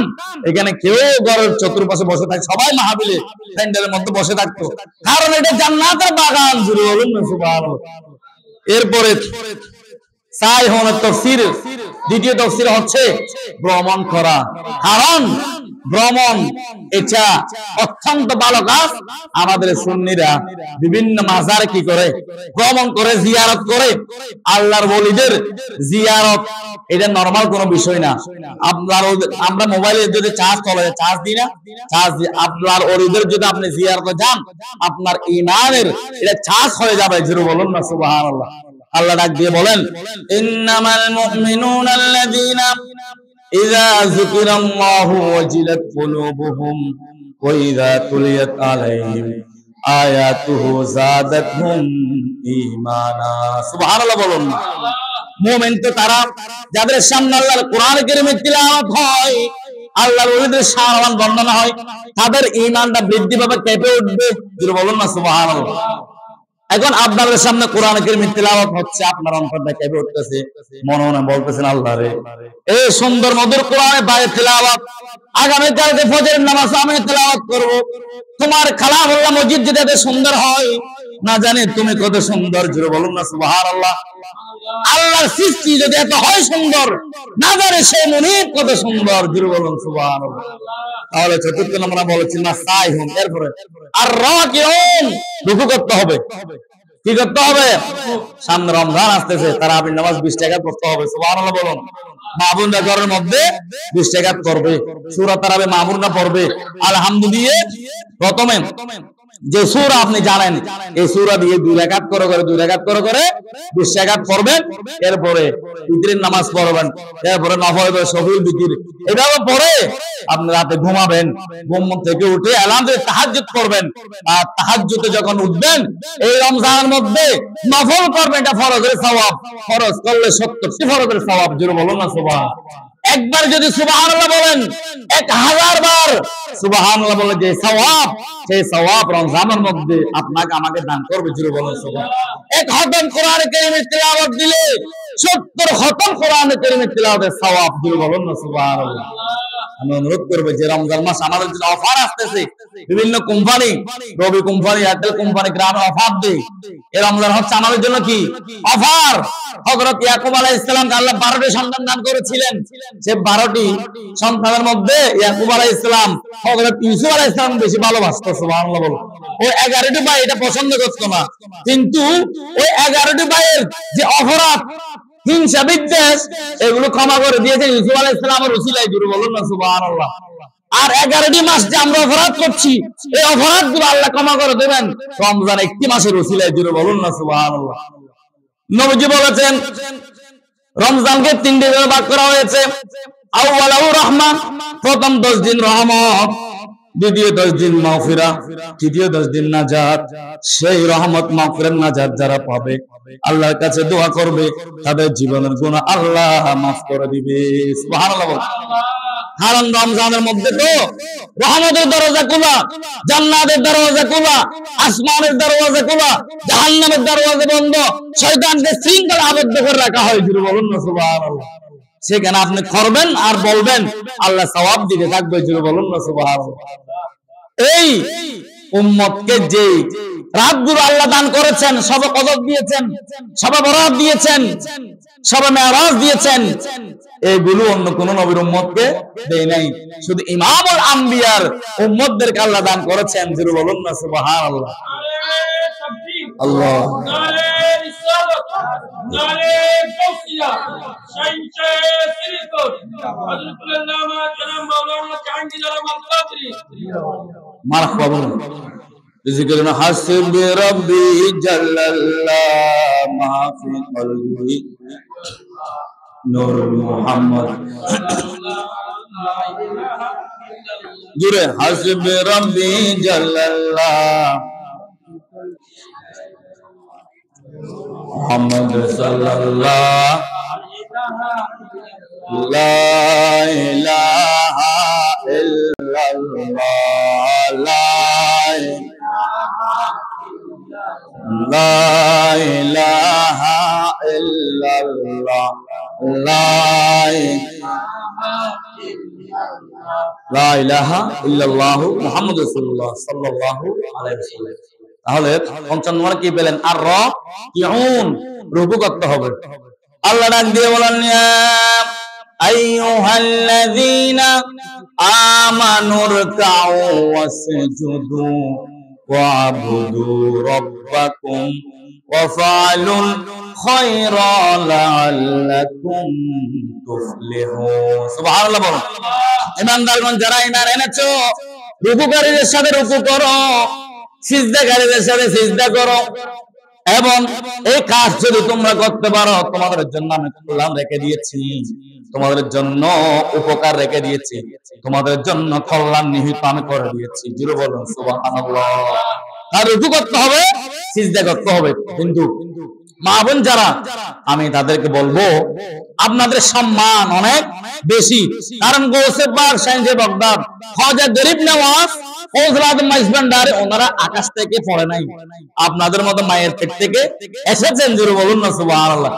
Speaker 1: এখানে কেউ ঘরের চতুর্পাশে বসে থাকে, সবাই মাহফিলে প্যান্ডেলের মধ্যে বসে থাকতো, কারণ এটা জান্নাতের বাগান। জোরে বলুন না সুবহানাল্লাহ। এরপরে সাইহুনের তাফসীর, দ্বিতীয় তাফসীর হচ্ছে ভ্রমণ করা। কারণ ভ্রমণ এটা অত্যন্ত ভালো কাজ। আমাদের সুন্নিরা বিভিন্ন মাজারে কি করে? ভ্রমণ করে, জিয়ারত করে। আল্লাহর ওলিদের জিয়ারত এটা নরমাল কোনো বিষয় না। আমরা মোবাইলে যদি চার্জ চলে, চার্জ দিই না, চার্জ দিই। আল্লাহর ওলিদের যদি আপনি জিয়ারতে যান, আপনার ঈমানের এটা চার্জ হয়ে যাবে। জোরে বলুন না সুবহানাল্লাহ। আল্লাহ ডাক দিয়ে বলেন ইন্নামাল মুমিনুনা আল্লাযীনা ইযা যুকিরাল্লাহু ওয়াজিলাত কুলুবুহুম ওয়া ইযা তুলিয়াত আলাইহিম আয়াতুহু যাদাতহুম ঈমানা। সুবহানাল্লাহ বলুন না। মুমিন তো তারা যাদের সামনে আল্লাহর কোরআন কারীমের তিলাওয়াত হয়, আল্লাহর ওলিদের শান বর্ণনা হয়, তাদের ঈমানটা বৃদ্ধি পাবে, কেঁপে উঠবে। জোরে বলুন না সুবহানাল্লাহ। এখন আপনাদের সামনে কোরআন কারীমের তিলাওয়াত হচ্ছে, আপনার অন্তরটা কেঁপে উঠতেছে, মনে মনে বলতেছেন আল্লাহ রে, এই সুন্দর মধুর কোরআনের বাইরে তিলাওয়াত, আগামী কালকে ফজরের নামাজ আমি তিলাওয়াত করব। তোমার কালামুল্লাহ মসজিদ যদি এত সুন্দর হয়, না জানি তুমি কত সুন্দর। জোরে বলুন না সুবহানাল্লাহ। আল্লাহর সৃষ্টি যদি এত হয় সুন্দর, না জানি সে মুনিব কত সুন্দর। জোরে বলুন সুবহানাল্লাহ। তাহলে চতুর্থ নম্বর বলেছি না সাই হুম, এরপরে আর রাকিউন, রুকু করতে হবে। কি করতে হবে? সামনে রমজান আসতেছে, তারাবির নামাজ 20 টাকা পড়তে হবে। সুবহানাল্লাহ বলুন। মামুনরা ঘরের মধ্যে 20 টাকা করবে, সূরা তারাবি মামুনরা পড়বে। আলহামদুলিল্লাহ প্রথমে যে সূরা আপনি জানেন, এই সূরা দিয়ে 2 রাকাত করে 20 রাকাত পড়বেন। এরপরে বিতরের নামাজ পড়বেন, এরপরে নফল শফিল বিতির, এভাবে পড়ে আপনি রাতে ঘুমাবেন। ঘুম থেকে উঠে এলাম দিয়ে তাহাজ্জুদ করবেন। আর তাহাজ্জুদে যখন উঠবেন, এই রমজানের মধ্যে নফল করবেন, এটা ফরজের সওয়াব। ফরজ করলে 70টি ফরজের সওয়াব। জোরে বলুন না সুবহান। একবার যদি সুবহানাল্লাহ বলেন, 1000 বার সুবহানাল্লাহ বলে যে সওয়াব, সেই সওয়াব রমজানের মধ্যে আপনাকে আমাকে দান করবে। জোরে বলুন সুবহান। এক খতম কোরআন কারীমের তিলাওয়াত দিলে 70 খতম কোরআন কারীমের তিলাওয়াতের সওয়াব। জোরে বলুন না সুবহানাল্লাহ। আমি অনুরোধ করবো যে রমজান মাস আমাদের জন্য অফার আসতেছে, বিভিন্ন কোম্পানি, রবি কোম্পানি, এয়ারটেল কোম্পানি গ্রামে অফার দেয়। এই রমজান হচ্ছে আমাদের জন্য কি অফার। হযরত ইয়াকুব আলাইহিস সালামকে আল্লাহ 12টি সন্তান দান করেছিলেন। সে 12টি সন্তানের মধ্যে ইয়াকুব আলাইহিস সালাম হযরত ইউসুফ আলাইহিস সালাম বেশি ভালোবাসতো। সুবহানাল্লাহ বলো। ওই 11টি ভাই এটা পছন্দ করতো না, কিন্তু ওই 11টি ভাইয়ের যে অপরাধ, হিংসা, বিদ্বেষ, এগুলো ক্ষমা করে দিয়েছে ইউসুফ আলাইহিস সালামের ওসিলায়। জোরে বলুন না সুবহানাল্লাহ। আর 11টি মাস যে আমরা অপরাধ করছি, এই অপরাধগুলো আল্লাহ ক্ষমা করে দেবেন রমজান একটি মাসের ওসিলায়। জোরে বলুন না সুবহানাল্লাহ। নবীজি বলেছেন রমজানকে 3টি ভাগে ভাগ করা হয়েছে। আউয়ালু রাহমা, প্রথম 10 দিন রহমত, দ্বিতীয় 10 দিন মাগফিরাত, তৃতীয় 10 দিন নাজাত। সেই রহমত, মাগফিরাত, নাজাত যারা পাবে, আল্লাহর কাছে দোয়া করবে, তাদের জীবনের গুনাহ আল্লাহ মাফ করে দিবে। সুবহানাল্লাহ। কারণ রমজানের মধ্যে তো রহমতের দরজা খোলা, জান্নাতের দরজা খোলা, আসমানের দরজা খোলা, জাহান্নামের দরজা বন্ধ, শয়তানকে শৃঙ্খলা আবদ্ধ করে রাখা হয়। জোরে বলুন না সুবহানাল্লাহ। সেখানে আপনি করবেন আর বলবেন, আল্লাহ সওয়াব দিতে থাকবে। জোরে বলুন না সুবহানাল্লাহ। এই উম্মতকে যে রাতগুলো আল্লাহ দান করেছেন, সবে কদর দিয়েছেন, সবে বরাত দিয়েছেন, সবে মেরাজ দিয়েছেন, এগুলো অন্য কোন নবীর উম্মতকে দেয় নাই। শুধু ইমামুল আম্বিয়ার উম্মতদেরকে আল্লাহ দান করেছেন। জোরে বলুন না সুবহানাল্লাহ। আল্লাহ মারহাবা বলুন। যিকরুন হাসবি রাব্বি জাল্লাল্লাহ মাফি কলবি নূর মুহাম্মদ। জুরে হাসবি রাব্বি জাল্লাল্লাহ মুহাম্মদ সাল্লাল্লাহ লা ইলাহা ইল্লাল্লাহ লা ইলাহা ইল্লাল্লাহ লা ইলাহা ইল্লাল্লাহ মুহাম্মাদুর রাসূলুল্লাহ সাল্লাল্লাহু আলাইহি ওয়াসাল্লাম। তাহলে 55 নম্বরে কি পেলেন? আর রাকিউন, রুকু করতে হবে। আল্লাহ ডাক দিয়ে বলেন, ইয়া আইয়ুহাল্লাযীনা আমানুর কাউ ওয়াসজুদু ওয়া'বুদু রাব্বাকুম ওয়াফআলুল খায়রা লাআল্লাকুম তুফলিহুন। সুবহানাল্লাহ বলুন। ঈমানদারগণ, যারা ঈমান এনেছো, রুকুকারীদের সাথে রুকু করো, সিজদাকারীদের সাথে সিজদা করো। এবং এই কাজ যদি তোমরা করতে পারো তোমাদের জন্য আমি কল্যাণ রেখে দিয়েছি, তোমাদের জন্য উপকার রেখে দিয়েছি, তোমাদের জন্য কল্যাণ নিহিত আমি করে দিয়েছি। জোরে বলুন সুবহানাল্লাহ। আর রুকু করতে হবে, সিজদা করতে হবে। কিন্তু মা বোন যারা, আমি তাদেরকে বলবো আপনাদের সম্মান অনেক বেশি, কারণ গৌসে পাক শাইখে বাগদাদ খাজা গরিব নওয়াজ ফজল আজম মাইজভান্ডারি ওনারা আকাশ থেকে পড়ে নাই, আপনাদের মতো মায়ের পেট থেকে এসেছেন। জোরে বলুন না সুবহানাল্লাহ।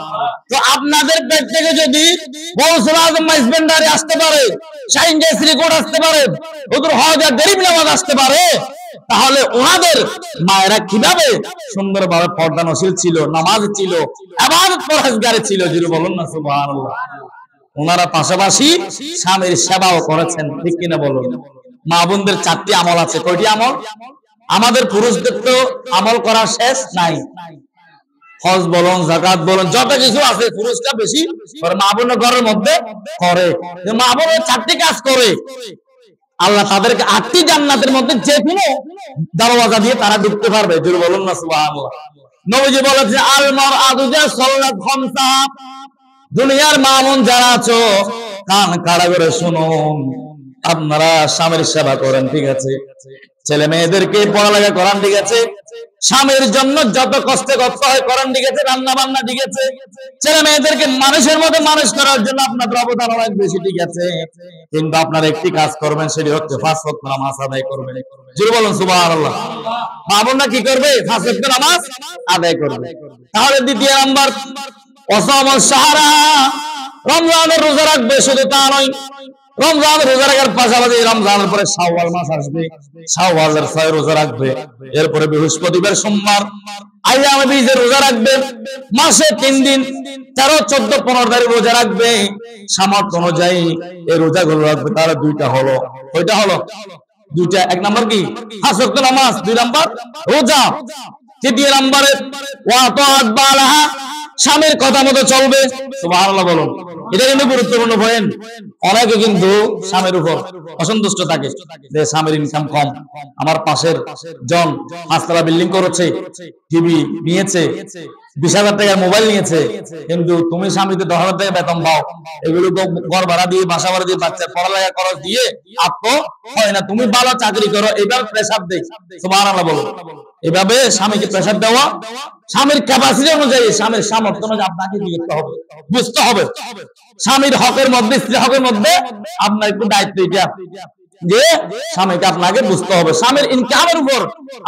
Speaker 1: তো আপনাদের পেট থেকে যদি ফজল আজম মাইজভান্ডারি আসতে পারে, শাইন জয়শ্রী কোট আসতে পারে, হুজুর খাজা গরিব নওয়াজ আসতে পারে, তাহলে ওনাদের মায়েরা কিভাবে সুন্দরভাবে পর্দানশীল ছিল, নামাজ ছিল, ইবাদত পরহেজগার ছিল। জোরে বলুন না সুবহানাল্লাহ। ওনারা পাশাপাশি স্বামীর সেবাও করেছেন, ঠিক কিনা বলুন। মা বোনদের 4টি আমল আছে। কয়টি আমল? আমাদের পুরুষদের তো আমল করা শেষ নাই। হজ বলুন, যাকাত বলুন, যত কিছু আছে পুরুষটা বেশি করে, মা বোনের ঘরের মধ্যে করে। মা বোনের 4টি কাজ করে, আল্লাহ তাদেরকে 8টি জান্নাতের মধ্যে যে কোনো দরওয়াজা দিয়ে তারা ঢুকতে পারবে। জোরে বলুন না সুবহানাল্লাহ। নবীজি বলেছে আল মারআতু সাল্লাত খামসা। দুনিয়ার মা বোন যারা আছো কান খাড়া করে শুনুন, আপনারা স্বামীর সেবা করেন, ঠিক আছে, ছেলে মেয়েদেরকে পড়ালেখা করান, ঠিক আছে, স্বামীর জন্য যত কষ্ট করতে হয় করেন, ঠিক আছে, রান্না বান্না, ঠিক আছে, ছেলে মেয়েদেরকে মানুষের মতো মানুষ করার জন্য আপনাদের অবদান অনেক বেশি, ঠিক আছে। কিন্তু আপনারা একটি কাজ করবেন, সেটি হচ্ছে 5 ওয়াক্ত নামাজ আদায় করবেন। জোরে বলুন সুবহানাল্লাহ। মা বোনরা কি করবে? 5 ওয়াক্ত নামাজ আদায় করবে। তাহলে দ্বিতীয় নাম্বার, ওয়াসাম শাহরা, রমজানের রোজা রাখবে। শুধু তা নয়, রমজানের রোজা রাখার পাশাপাশি রমজানের পরে শাওয়াল মাস আসবে, শাওয়ালের 6 রোজা রাখবে। এরপরে বৃহস্পতিবার, সোমবার, আইয়ামে বীজের রোজা রাখবে। মাসে 3 দিন 13, 14, 15 তারিখ রোজা রাখবে। সামর্থ্য অনুযায়ী এই রোজাগুলো রাখবে। তার 2টা হলো, কয়টা হলো? 2টা। 1 নাম্বার কি? 5 ওয়াক্ত নামাজ, 2 নাম্বার রোজা। তৃতীয় নাম্বারে ওয়াতাআত বালাহা, স্বামীর কথা মতো চলবে। সুবহানাল্লাহ বলুন। এটা কিন্তু গুরুত্বপূর্ণ পয়েন্ট। অনেকে কিন্তু স্বামীর উপর অসন্তুষ্ট থাকে যে স্বামীর ইনকাম কম, আমার পাশের জন 5 তলা বিল্ডিং করেছে, টিভি নিয়েছে, 20,000 টাকার মোবাইল নিয়েছে, কিন্তু তুমি স্বামীকে 10,000 টাকা বেতন পাও, এগুলো ঘর ভাড়া দিয়ে, বাসা ভাড়া দিয়ে, বাচ্চার পড়ালেখা খরচ দিয়ে আত্ম হয় না। তুমি ভালো চাকরি করো, এবার প্রেসার দেই। সুবহানাল্লাহ বলুন। এভাবে স্বামীকে প্রেসার দেওয়া, স্বামীর ক্যাপাসিটি অনুযায়ী, স্বামীর সামর্থ্য অনুযায়ী আপনাকে কি করতে হবে? বুঝতে হবে। স্বামীর হকের মধ্যে, স্ত্রী হকের মধ্যে আপনার একটু দায়িত্ব এটা যে স্বামীকে আপনাকে বুঝতে হবে। স্বামীর ইনকামের উপর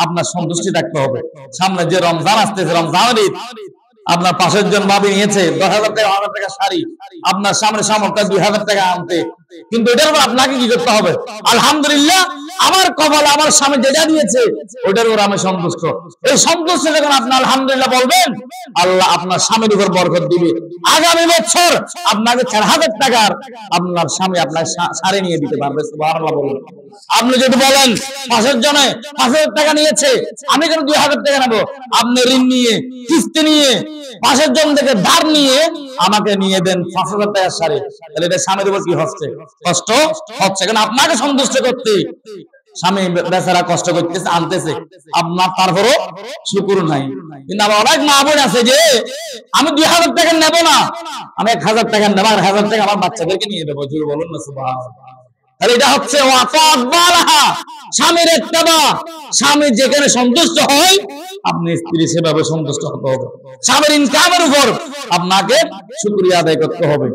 Speaker 1: আপনার সন্তুষ্টি থাকতে হবে। সামনে যে রমজান আসতেছে, রমজানের ঈদ, আপনার পাশের জন ভাবি নিয়েছে 10,000 টাকা, 1,000 টাকা শাড়ি, আপনার সামনে সামর্থ্য 2,000 টাকা আনতে, কিন্তু এটার উপর আপনাকে কি করতে হবে? আলহামদুলিল্লাহ, আমার কপালে আমার স্বামী যেটা দিয়েছে ওটার উপর আমি সন্তুষ্ট। এই সন্তুষ্ট যখন আপনি আলহামদুলিল্লাহ বলবেন, আল্লাহ আপনার স্বামীর উপর বরকত দিবে। আগামী বছর আপনাকে 4,000 টাকার আপনার স্বামী আপনার শাড়ি নিয়ে দিতে পারবে। সুবহানাল্লাহ বলুন। আপনি যদি বলেন পাশের জনে 5,000 টাকা নিয়েছে, আমি কেন 2,000 টাকা নেবো? আপনি ঋণ নিয়ে, কিস্তি নিয়ে, পাশের জন থেকে ধার নিয়ে আমাকে নিয়ে দেন 5,000 টাকার শাড়ি, তাহলে এটা স্বামীর উপর কি হচ্ছে? কষ্ট হচ্ছে। কারণ আপনাকে সন্তুষ্ট করতে স্বামী বেচারা কষ্ট করতেছে, আনতেছে, আপনার তারপরও শুকর নাই। কিন্তু আবার অনেক মা বোন আছে যে আমি 2,000 টাকা নেব না, আমি 1,000 টাকা নেবো, আর 1,000 টাকা আমার বাচ্চাদেরকে নিয়ে দেবো। জোরে বলুন না সুবহানাল্লাহ। তাহলে এটা হচ্ছে ওয়াতাআত বালাহা, স্বামীর ইত্তেবা। স্বামী যেখানে সন্তুষ্ট হয় আপনি স্ত্রী সেভাবে সন্তুষ্ট হতে হবে। স্বামীর ইনকামের উপর আপনাকে শুকরিয়া আদায় করতে হবে।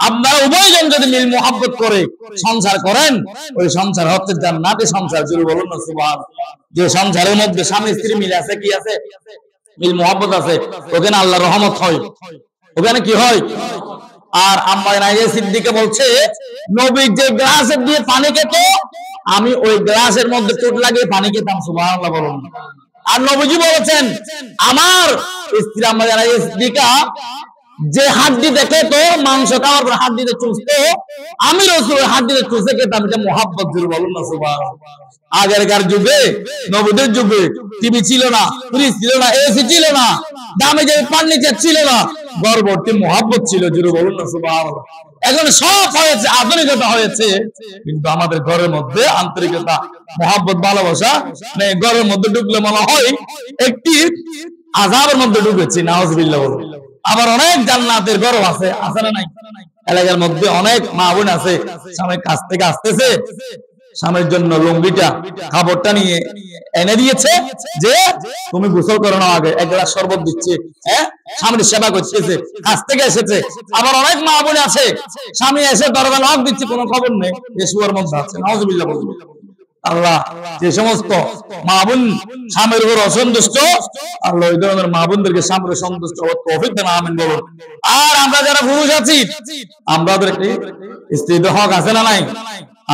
Speaker 1: আপনারা উভয়জন যদি মিল মোহাব্বত করে সংসার করেন, ওই সংসার হচ্ছে জান্নাতি সংসার। জোরে বলুন না সুবহানাল্লাহ। যে সংসারের মধ্যে স্বামী স্ত্রী মিল আছে, কি আছে? মিল মোহাব্বত আছে, ওখানে আল্লাহর রহমত হয়, ওখানে কি হয়? আর আম্মা নাইজা সিদ্দিকা বলছে, নবী যে গ্লাসে দিয়ে পানি খেত, আমি ওই গ্লাসের মধ্যে চোট লাগিয়ে পানি খেতাম। সুবহানাল্লাহ বলুন। আর নবীজি বলেছেন, আমার স্ত্রী আম্মা নাইজা সিদ্দিকা যে হাড্ডিতে খেত, মাংস খাওয়ার পর হাড্ডিতে চুষতো, আমি রাসূলের হাড্ডিতে চুষে খেতাম। এটা মুহাব্বত। জোরে বলুন না সুবহানাল্লাহ। আগেরকার যুগে, নবীদের যুগে টিভি ছিল না, ফ্রিজ ছিল না, এসি ছিল না, দামে যে ফার্নিচার ছিল না, গর্ভবতী মুহাব্বত ছিল। জোরে বলুন না সুবহানাল্লাহ। এখন সব হয়েছে, আধুনিকতা হয়েছে, কিন্তু আমাদের ঘরের মধ্যে আন্তরিকতা, মুহাব্বত, ভালোবাসা নেই। ঘরের মধ্যে ঢুকলে মনে হয় একটি আযাবের মধ্যে ঢুকেছি, নাউযুবিল্লাহ বলুন। আবার অনেক জান্নাতের ঘর আছে, আছে না নাই? এলাকার মধ্যে অনেক মা বোন আছে, স্বামীর কাছ থেকে আসতেছে, স্বামীর জন্য লুঙ্গিটা কাপড়টা নিয়ে এনে দিয়েছে যে তুমি গোসল করো না, আগে এক গ্লাস শরবত দিচ্ছে, হ্যাঁ, স্বামীর সেবা করতেছে, কাছ থেকে এসেছে। আবার অনেক মা বোন আছে, স্বামী এসে দরজা নক দিচ্ছে, কোনো খবর নেই, এ শুয়ার মধ্যে আছে, নাউযুবিল্লাহ বলুন। আল্লাহ যে সমস্ত মা বোন স্বামীর উপর অসন্তুষ্ট, আল্লাহ ওই ধরনের মা বোনদেরকে স্বামীর সন্তুষ্ট হওয়ার তৌফিক দেন, আমিন বলুন। আর আমরা যারা পুরুষ আছি, আমাদের একটি স্ত্রীর হক আছে না নাই?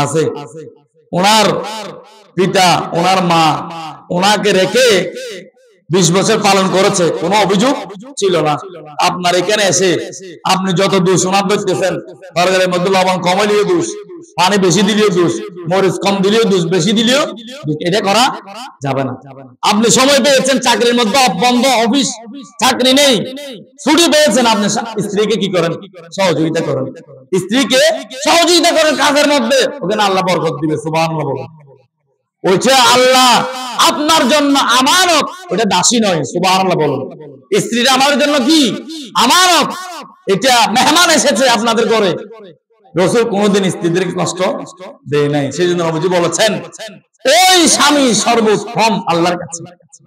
Speaker 1: আছে। ওনার পিতা, ওনার মা ওনাকে রেখে 20 বছর পালন করেছে, কোনো অভিযোগ ছিল না। আপনার এখানে এসে আপনি যত দোষ ওনার ধরতেছেন, তরকারির মধ্যে লবণ কমাইলেও দোষ, পানি বেশি দিলেও দোষ, মরিচ কম দিলেও দোষ, বেশি দিলেও, এটা করা যাবে না। আপনি সময় পেয়েছেন, চাকরির মধ্যে বন্ধ, অফিস চাকরি নেই, ছুটি পেয়েছেন, আপনি স্ত্রীকে কি করেন? সহযোগিতা করেন, স্ত্রীকে সহযোগিতা করেন কাজের মধ্যে, ওখানে আল্লাহ বরকত দিবে, সুবহানাল্লাহ বলুন। ওইটা আল্লাহ আপনার জন্য আমানত, ওটা দাসী নয়, সুবহানাল্লাহ বলুন। স্ত্রীরা আমার জন্য কি? আমানত, এটা মেহমান এসেছে আপনাদের ঘরে। রাসূল কোনদিন স্ত্রীদেরকে কষ্ট দেয় নাই, সেজন্য নবীজি বলেছেন ওই স্বামী সর্বোত্তম আল্লাহর কাছে,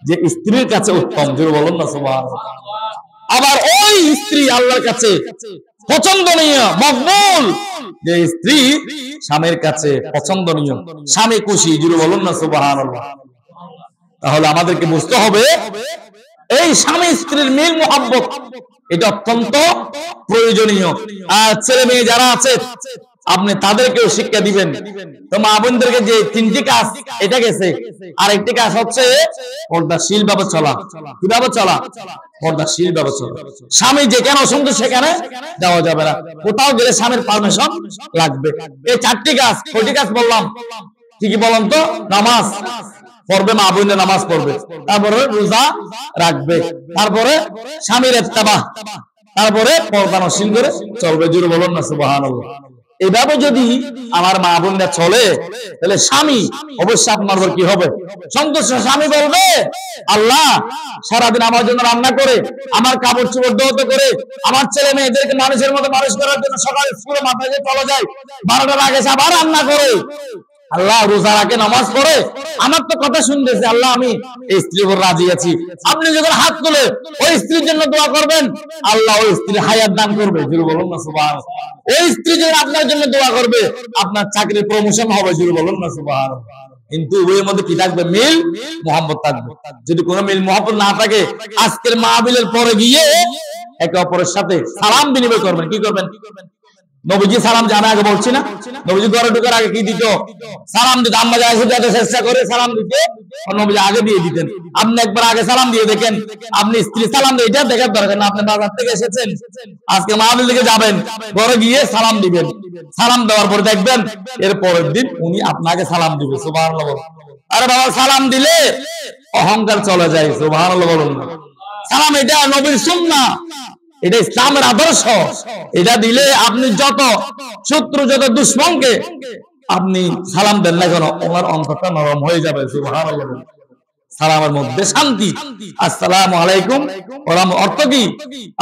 Speaker 1: যে স্ত্রীর কাছে উত্তম, জোরে বলুন না সুবহানাল্লাহ। আবার ওই স্ত্রী আল্লাহর কাছে পছন্দনীয়, মকবুল, যে স্ত্রী স্বামীর কাছে পছন্দনীয়, স্বামী খুশি, জোরে বলুন না সুবহানাল্লাহ। তাহলে আমাদেরকে বুঝতে হবে এই স্বামী স্ত্রীর মিল মুহাব্বত, এটা অত্যন্ত প্রয়োজনীয়। আর ছেলে মেয়ে যারা আছে, আপনি তাদেরকেও শিক্ষা দিবেন। তো মা বোনদেরকে যে 3টি কাজ এটা গেছে, আর একটি কাজ হচ্ছে পর্দাশীল ভাবে চলা। কিভাবে চলা? পর্দাশীল ভাবে চলা। স্বামী যেখানে অসন্তুষ্ট সেখানে যাওয়া যাবে না, কোথাও গেলে স্বামীর পারমিশন লাগবে। এই 4টি কাজ, 6টি কাজ বললাম, কি কি বলেন তো? নামাজ পড়বে, মা বোনের নামাজ পড়বে, তারপরে রোজা রাখবে, তারপরে স্বামীর ইত্তেবা, তারপরে পর্দানশীল করে চলবে, জোরে বলুন না সুবহানাল্লাহ। এভাবে যদি আমার মা বোনরা চলে, তাহলে স্বামী অবশ্যই আপনার উপর কি হবে? সন্তুষ্ট। স্বামী বলবে আল্লাহ সারাদিন আমার জন্য রান্না করে, আমার কাপড় চোপড় ধৌত করে, আমার ছেলে মেয়েদেরকে মানুষের মতো মানুষ করার জন্য সকালে স্কুলে মাথায় চলে যায়, 12টার আগে আবার রান্না করে, আল্লাহ রোজা রাখে, নামাজ পড়ে, আমার তো কথা শুনতেছে, আল্লাহ আমি এই স্ত্রীর উপর রাজি আছি। আপনি যখন হাত তুলে ওই স্ত্রীর জন্য দোয়া করবেন, আল্লাহ ওই স্ত্রীর হায়াত দান করবে, জোরে বলুন না সুবহানাল্লাহ। ওই স্ত্রী যখন আপনার জন্য দোয়া করবে, আপনার চাকরির প্রমোশন হবে, জোরে বলুন না সুবহানাল্লাহ। কিন্তু উভয়ের মধ্যে কি থাকবে? মিল মুহাব্বত থাকবে। যদি কোনো মিল মুহাব্বত না থাকে, আজকের মাহফিলের পরে গিয়ে একে অপরের সাথে সালাম বিনিময় করবেন। কি করবেন? নবীজি সালাম জানা, আগে বলছি না, নবীজি ঘরে ঢোকার আগে কি দিত? সালাম দিত। আম্মা জান যাতে চেষ্টা করে সালাম দিতে, নবীজি আগে দিয়ে দিতেন। আপনি একবার আগে সালাম দিয়ে দেখেন, আপনি স্ত্রী সালাম দিয়ে, এটা দেখার দরকার না। আপনি বাজার থেকে এসেছেন, আজকে মাহফিল থেকে যাবেন, ঘরে গিয়ে সালাম দিবেন। সালাম দেওয়ার পরে দেখবেন এর পরের দিন উনি আপনাকে সালাম দিবে, সুবহানাল্লাহ বলুন। আরে বাবা, সালাম দিলে অহংকার চলে যায়, সুবহানাল্লাহ বলুন। সালাম এটা নবীর সুন্নাহ, এটা ইসলামের আদর্শ। এটা দিলে আপনি যত শত্রু, যত দুশ্মনকে আপনি সালাম দেন না কেন, ওনার অন্তরটা নরম হয়ে যাবে, সুবহানাল্লাহ। সালামের মধ্যে শান্তি। আসসালামু আলাইকুম ওয়া রাহমাতুল্লাহ, অর্থ কি?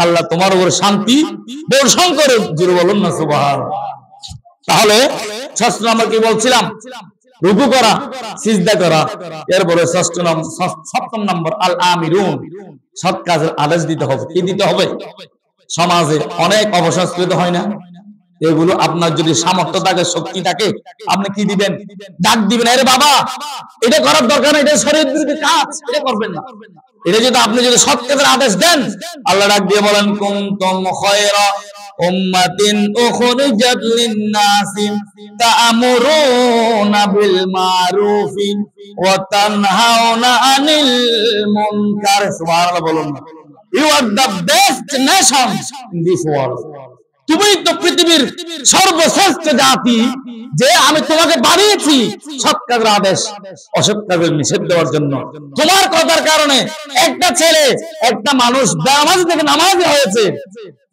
Speaker 1: আল্লাহ তোমার উপর শান্তি বর্ষণ করে, জোরে বলুন না সুবহানাল্লাহ। তাহলে 6 নম্বর কি বলছিলাম? রুকু করা, সিজদা করা। এরপরে 7 নম্বর আল আমিরুন, সৎ কাজের আদেশ দিতে হবে। কি দিতে হবে? সমাজে অনেক অপসংস্কৃত হয় না, এগুলো আপনার যদি সামর্থ্য থাকে, শক্তি থাকে, আপনি কি দিবেন? ডাক দিবেন, আরে বাবা এটা করার দরকার নেই, এটা শরীয়ত বিরোধী কাজ, এটা করবেন না। এটা যদি আপনি যদি সৎ কাজের আদেশ দেন, আল্লাহ ডাক দিয়ে বলেন কুনতুম খায়রা উম্মাতিন উখরিজাত লিন-নাসি তা'মুরুনা বিল মারুফি ওয়া তানহাউনা আনিল মুনকার। সুবহানাল্লাহ বলুন। You are the best nation in this world. তুমি তো পৃথিবীর সর্বশ্রেষ্ঠ জাতি, যে আমি তোমাকে বানিয়েছি সৎ কাজের আদেশ, অসৎ কাজের নিষেধ দেওয়ার জন্য। তোমার কথার কারণে একটা ছেলে, একটা মানুষ বেনামাজি থেকে নামাজি হয়েছে,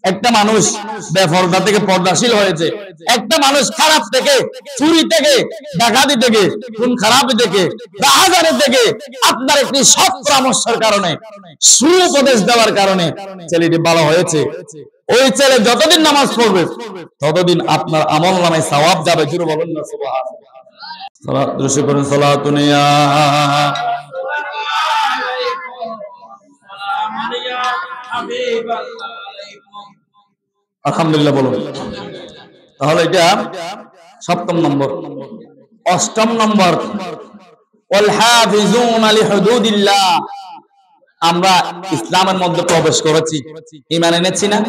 Speaker 1: একটা মানুষ বেপরদা থেকে পর্দাশীল হয়েছে, একটা মানুষ খারাপ থেকে, চুরি থেকে, ডাকাতি থেকে, খুন খারাপি থেকে, রাহাজানি থেকে আপনার একটি সৎ পরামর্শের কারণে, সুউপদেশ দেওয়ার কারণে ছেলেটি ভালো হয়েছে। ওই ছেলে যতদিন নামাজ পড়বে ততদিন আপনার আমলনামায় সওয়াব যাবে। জোরে বলুন না সুবহানাল্লাহ। সালাত রসে করেন সালাতুন ইয়া আলহামদুলিল্লাহ বলুন। তাহলে এটা 7ম নম্বর। 8ম নম্বর, ওয়াল হাফিজুনা লিহুদুদিল্লাহ। আমরা ইসলামের মধ্যে প্রবেশ করেছি, ঈমান এনেছি না?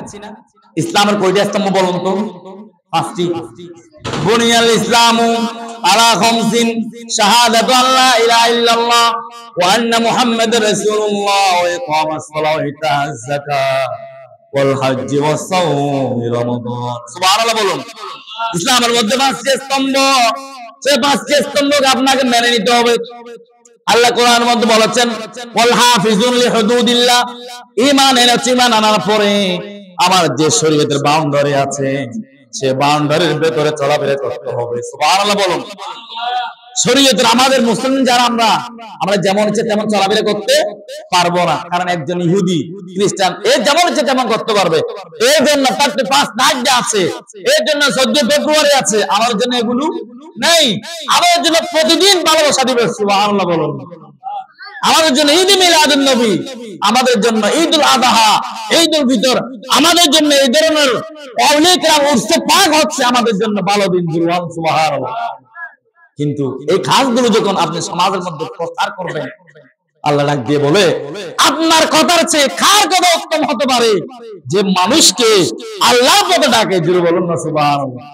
Speaker 1: ইসলামের কয়টা স্তম্ভ বলুন তো? 5টি। বুনিয়াল ইসলামু আলা খামসিন, শাহাদাতু আল্লা ইলাহা ইল্লাল্লাহ ওয়া আন্না মুহাম্মাদুর রাসূলুল্লাহ ওয়া ইকামাস সালাহ ওয়া ইতা'আজ যাকাত ওয়াল হজ্জ ওয়াস সাওম রমাদান। সুবহানাল্লাহ বলুন। ইসলামের মধ্যে 5টি স্তম্ভ, সেই 5টি স্তম্ভকে আপনাকে মেনে নিতে হবে। আল্লাহ কোরআনের মধ্যে বলেছেন ওয়াল হাফিজুন লিহুদুদিল্লাহ, ঈমান এনেছি, ঈমান আনার পরে আমার যে শরীয়তের বাউন্ডারি আছে সে বাউন্ডারির ভেতরে চলাফেরা করতে হবে। সুবহানাল্লাহ বলুন। শরীয়তের আমাদের মুসলিম যারা আমরা যেমন ইচ্ছে তেমন চলাফেরা করতে পারবো না, কারণ একজন ইহুদি খ্রিস্টান যেমন ইচ্ছে তেমন করতে পারবে। এর জন্য 5 নাইট আছে, এর জন্য 14 ফেব্রুয়ারি আছে, আমার জন্য এগুলো নেই। আমাদের জন্য প্রতিদিন ভালোবাসা দিবস। সুবহানাল্লাহ বলুন। আমাদের জন্য ঈদ মিলাদুন নবী, আমাদের জন্য ঈদুল আযহা, ঈদুল ফিতর, আমাদের জন্য এই ধরনের অনেকরাম উৎসব পাক হচ্ছে আমাদের জন্য ভালো দিন। সুবহানাল্লাহ। কিন্তু এই কাজগুলো যখন আপনি সমাজের মধ্যে প্রচার করবেন, আল্লাহ ডাক দিয়ে বলে আপনার কথার চেয়ে কার কথা উত্তম হতে পারে যে মানুষকে আল্লাহর পথে ডাকে। জোরে বলুন না সুবহানাল্লাহ।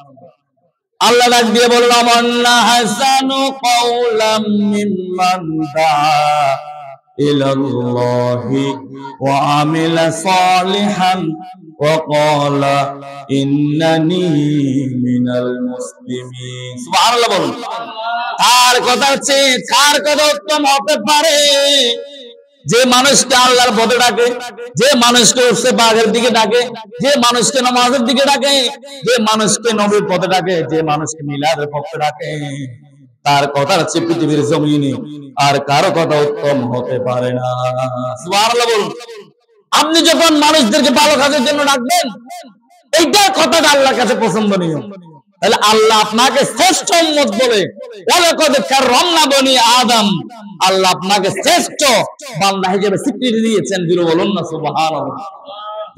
Speaker 1: আল্লাহ ডাক দিয়ে বলল মান্না হাসানু কাওলাম মিম্মান দাআ ইলাল্লাহি ওয়া আমিলা সালিহান ওয়া ক্বালা ইন্নানি মিনাল মুসলিমিন। সুবহানাল্লাহ বলুন। কার কথা চেয়ে কার কথা উত্তম হতে পারে যে মানুষকে আল্লাহর পথে ডাকে, যে মানুষকে উঠছে বাঘের দিকে ডাকে, যে মানুষকে নামাজের দিকে ডাকে, যে মানুষকে নবীর পথে ডাকে, যে মানুষকে মিলাদের পথে ডাকে, তার কথার চেয়ে পৃথিবীর জমিনে আর কারো কথা উত্তম হতে পারে না। সুবহানাল্লাহ বলুন। আপনি যখন মানুষদেরকে ভালো কাজের জন্য ডাকবেন, এইটার কথাটা আল্লাহর কাছে পছন্দনীয়, তাহলে আল্লাহ আপনাকে শ্রেষ্ঠ উম্মত বলে ওয়ালাকাদ কাররামনা বনি আদম, আল্লাহ আপনাকে শ্রেষ্ঠ বান্দা হিসেবে স্বীকৃতি দিয়েছেন। জোরে বলুন না সুবহানাল্লাহ।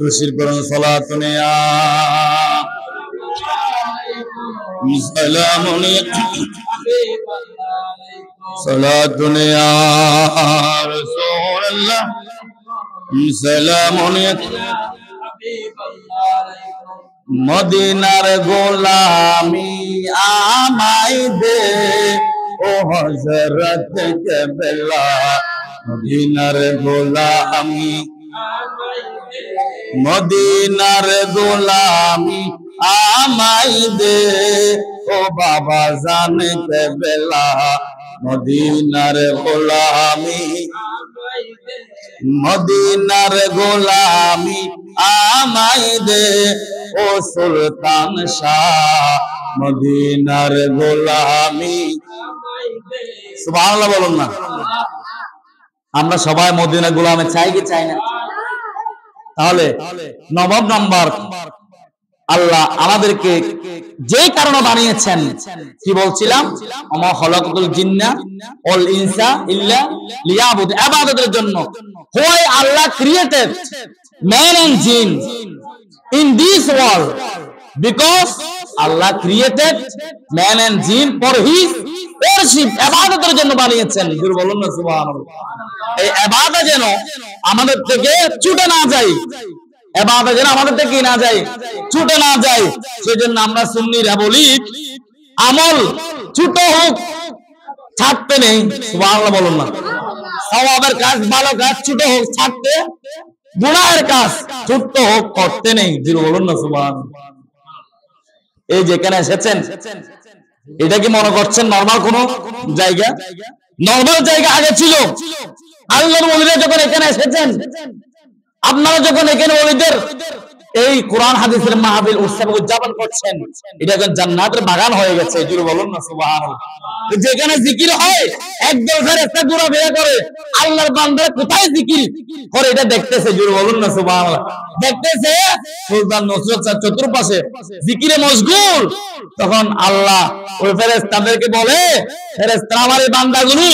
Speaker 1: রসির করুন সালাতুন ইয়া সালামুন সালাতুন ইয়া রাসূলুল্লাহ সালামুন মদিনার গোলামি আমায় দে ও হযরত কেবলা, মদিনার গোলামি, মদিনার গোলামি আমায় দে ও বাবা জান কেবলা, মদিনার গোলামি, মদিনার গোলামি আমায় দে ও সুলতান শাহ, মদিনার গোলামি। সুবহানাল্লাহ বলুন না। আমরা সবাই মদিনার গোলামে চাই কি চাই না? তাহলে 9 নম্বর, আল্লাহ আমাদেরকে যে কারণে বানিয়েছেন, কি বলছিলাম, আমা খালাকাতুল জিন্না ওয়াল ইনসা ইল্লা লিয়াবুদ, ইবাদতের জন্য। Why Allah created man and jinn in this world? Because Allah created man and jinn for his worship, ইবাদতের জন্য বানিয়েছেন। জোরে বলুন না সুবহানাল্লাহ। এই ইবাদত যেন আমাদের থেকে ছুটে না যায়, ইবাদত যেন আমাদের থেকে না যায়, ছুটে না যায়, সেজন্য আমরা সুন্নিরা বলি আমল ছোট হোক ছাড়তে নেই। সুবহানাল্লাহ বলুন না। সওয়াবের কাজ, ভালো কাজ ছোট হোক ছাড়তে, গুনাহের কাজ ছোট হোক করতে নেই। জোরে বলুন না সুবহানাল্লাহ। এই যেখানে এসেছেন, এটা কি মনে করছেন নরমাল কোন জায়গা? নরমাল জায়গা আগে ছিল। আল্লাহর ওলিরা যখন এখানে এসেছেন, আপনারা যখন এখানে ওলিদের এই কোরআন হাদিসের মাহফিল উদযাপন করছেন, এটা এখন জান্নাতের বাগান হয়ে গেছে। জোরে বলুন না সুবহানাল্লাহ। যেখানে জিকির হয় একদল ফেরেশতা ঘোরাফেরা করে, আল্লাহর বান্দারা কোথায় জিকির করে এটা দেখতেছে। জোরে বলুন না সুবহানাল্লাহ। দেখতেছে সুলতান নসরত স্যার চতুর্পাশে জিকিরে মশগুল, তখন আল্লাহ ওই ফেরেশতাদেরকে বলে, ফেরেশতারা আমার এই বান্দাগুলো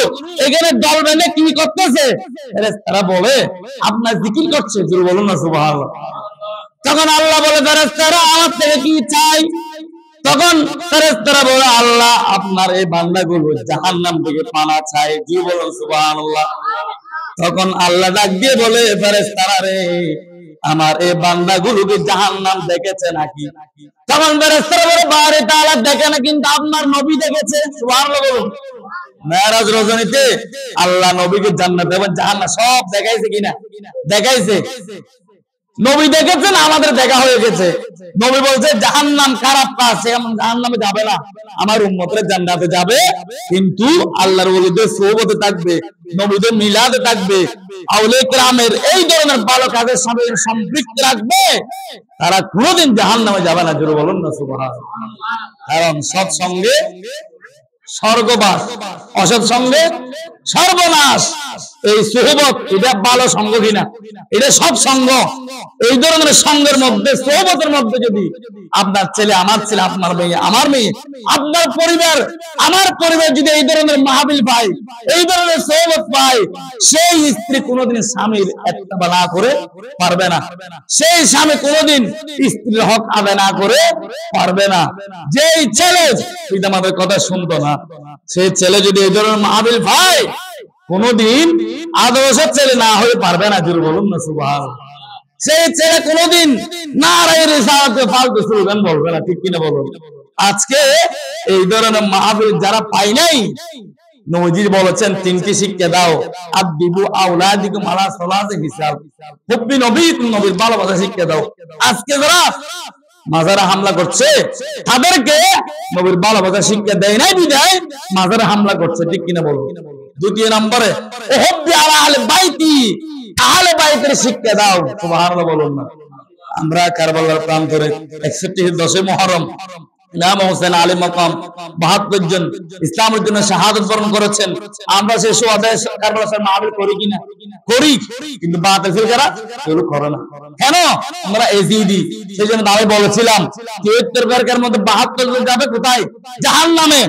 Speaker 1: এখানে দল বেঁধে কি করতেছে? ফেরেশতারা বলে আপনার জিকির করছে। জোরে বলুন না সুবহানাল্লাহ। তখন আল্লাহ বলে ফেরেশতারা আমার থেকে কি চাই? তখন ফেরেশতারা বলে আল্লাহ আপনার এই বান্দাগুলো জাহান্নাম থেকে পানা চায়। কি বলেন সুবহানাল্লাহ। তখন আল্লাহ ডাক দিয়ে বলে ফেরেশতারা রে, আমার এই বান্দাগুলোকে জাহান্নাম দেখেছে নাকি? তখন ফেরেশতারা বলে বারে তাআলা দেখে না, কিন্তু আপনার নবী দেখেছে। সুবহানাল্লাহ বলুন। মেরাজ রজনীতে আল্লাহ নবীকে জান্নাত এবং জাহান্নাম সব দেখাইছে কিনা? দেখাইছে। নবী দেখেছেন, আমাদের দেখা হয়ে গেছে। নবী বলছে জাহান্নাম খারাপ কাজ, জাহান্নামে যাবে না, আমার উম্মতরা জান্নাতে যাবে। কিন্তু আল্লাহর ওলিদের সোহবতে থাকবে, নবীদের মিলাদে থাকবে, আউলিয়া কিরামের এই ধরনের ভালো কাজের সাথে সম্পৃক্ত রাখবে, তারা কোনোদিন জাহান্নামে যাবে না। জোরে বলুন না সুবহানাল্লাহ। কারণ সৎসঙ্গে স্বর্গবাস, অসৎ সঙ্গে সর্বনাশ। এই সোহবত এটা ভালো সঙ্গ কিনা? এটা সব সঙ্গ। এই ধরনের সঙ্গের মধ্যে, সোহবতের মধ্যে যদি আপনার ছেলে, আমার ছেলে, আপনার মেয়ে, আমার মেয়ে, আপনার পরিবার, আমার পরিবার যদি এই ধরনের মাহফিল পায়, এই ধরনের সোহবত পায়, সেই স্ত্রী কোনোদিন স্বামীর একটা না করে পারবে না। সেই স্বামী কোনোদিন স্ত্রীর হক আদায় না করে পারবে না। যেই ছেলে পিতামাতার কথা শুনতো না, সেই ছেলে যদি এই ধরনের মাহফিল পায়, কোনোদিন আদর্শের ছেলে না হয়ে পারবে না। জোরে বলুন না সুবহানাল্লাহ। সেই ছেলে কোনোদিন নারায়ে রিসালাতে ফালতু স্লোগান বলবে না। ঠিক কিনা বলুন? আজকে এই ধরনের মাহফিল যারা পায় নাই, নবীজি বলেছেন তিনটি শিক্ষা দাও, আদিবু আওলাদিকুম আলা সালাতি হিসাব, হুব্বি নবী, নবীর ভালোবাসা শিক্ষা দাও। আজকে যারা মাজারে হামলা করছে, তাদেরকে নবীর ভালোবাসা শিক্ষা দেয় নাই বিধায় মাজারে হামলা করছে। ঠিক কিনা বলুন? দ্বিতীয় নম্বরে হুব্বি আলা আহলে বাইতি, আহলে বাইতের শিক্ষা দাও। সুবহানাল্লাহ বলুন না। আমরা কারবালার প্রান্তরে 61 10 মুহররম ইমাম হোসেন আলী মাকাম 72 জন ইসলামের জন্য শাহাদাত বরণ করেছেন। আমরা সেই সোহাদায়ে কারবালার মাহফিল করি কিনা? করি, কিন্তু বাতিল ফিরকারা এগুলো করে না। কেন? আমরা এজিদি। সেজন্য আমি বলেছিলাম 73 ফিরকার মধ্যে 72 জন যাবে কোথায়? জাহান্নামে।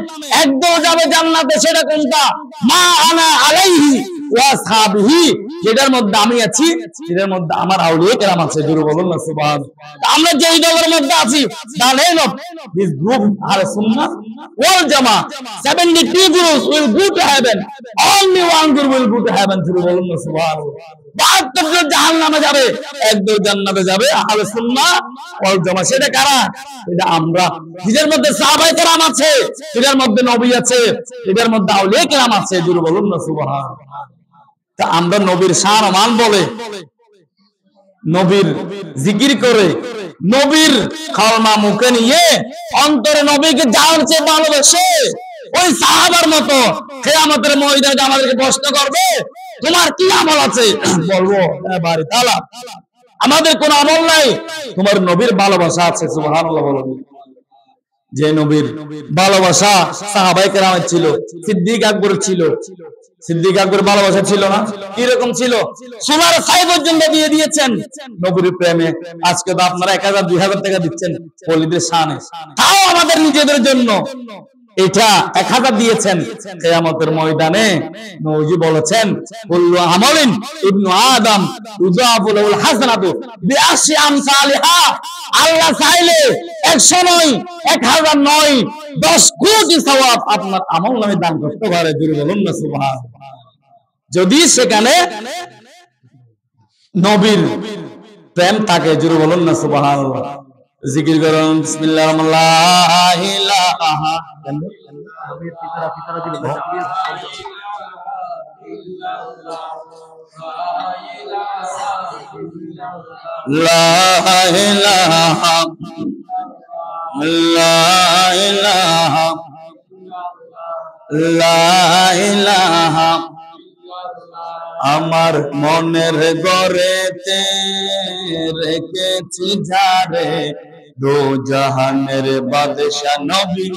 Speaker 1: একদল যাবে জান্নাতে। সেটা কোনটা? মা আনা আলাইহি ওয়া আসহাবিহি, যেটার মধ্যে আমি আছি, সেটার মধ্যে আমার আউলিয়া কেরাম আছে। জোরে বলুন না সুবহানাল্লাহ। আমরা যেই দলের মধ্যে আছি, the name of this group Ahlus Sunnah wal Jamaa, 72 groups will go to heaven, only one group will go to heaven. জোরে বলুন না সুবহানাল্লাহ। 72 জন জাহান্নামে যাবে, একদল জান্নাতে যাবে। আহলে সুন্নাহ ওয়াল জামাত সেটা কারা? এটা আমরা। নিজের মধ্যে সাহাবায়ে কেরাম আছে, এটার মধ্যে নবী আছে, এটার মধ্যে আউলিয়া কেরাম আছে। জোরে বলুন না সুবহানাল্লাহ। তা আমরা নবীর শান মান বলে, নবীর জিকির করে, নবীর কালমা মুখে নিয়ে অন্তরে নবীকে যার চেয়ে ভালোবাসে, ওই সাহাবার মতো কিয়ামতের ময়দানে আমাদেরকে প্রশ্ন করবে তোমার কি আমল আছে? বলবো বাড়ি তালা, আমাদের কোন আমল নাই, তোমার নবীর ভালোবাসা আছে। সুবহানাল্লাহ বলুন। যে নবীর ভালোবাসা সাহাবায়ে কেরামের ছিল, সিদ্দিক আকবর ছিল। সিদ্দিক আকবর ভালোবাসা ছিল না? কি রকম ছিল? সোনার ছাই পর্যন্ত দিয়ে দিয়েছেন নবীর প্রেমে। আজকে তো আপনারা 1000 2000 টাকা দিচ্ছেন ওলিদের শানে, তাও আমাদের নিজেদের জন্য এটা 1000 দিয়েছেন। কিয়ামতের ময়দানে নবীজি বলেছেন কুল্লু আমালিন ইবনু আদম ইউযাফু লাহুল হাসানাতু বিআশি আমসালিহা। আল্লাহ চাইলে 100 নয়, 1000 নয়, 10 কোটি সওয়াব আপনার আমল নামে দান করতে পারে। জোরে বলুন না সুবহানাল্লাহ। যদি সেখানে নবীর প্রেম থাকে। জোরে বলুন না সুবহানাল্লাহ। জিকির করুন বিসমিল্লাহির রহমানির রহিম। লা ইলাহা লা ইলাহা লা ইলাহা আমার মনের ঘরেতে রেখেছি যারে, দো জাহানের বাদশা নবী।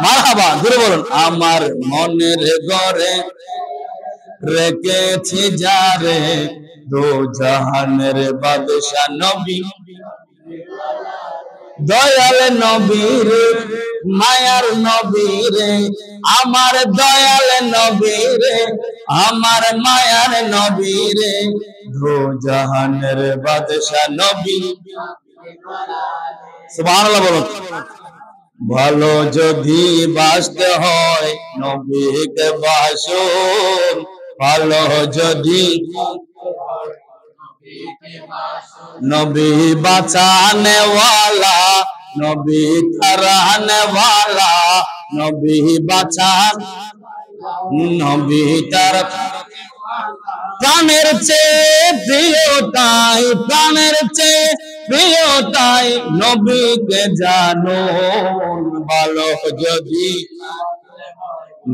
Speaker 1: মারহাবা, জোরে বলুন। আমার মনের ঘরে রেখেছি যারে, দো জাহানের বাদশা নবী। দয়াল নবী রে, মায়ার নবী রে, আমার দয়াল নবী রে, আমার মায়ার নবী রে, দো জাহানের বাদশা নবী। সুবহানাল্লাহ বলুন। ভালো যদি বাসতে হয় নবীকে বাসুন, ভালো যদি নবী বাঁচানে ওয়ালা, নবী তারানে ওয়ালা, নবী বাঁচান, নবী তার প্রাণের চেয়ে প্রিয় তাই, প্রাণের চেয়ে প্রিয় তাই নবীকে জানো। ভালো যদি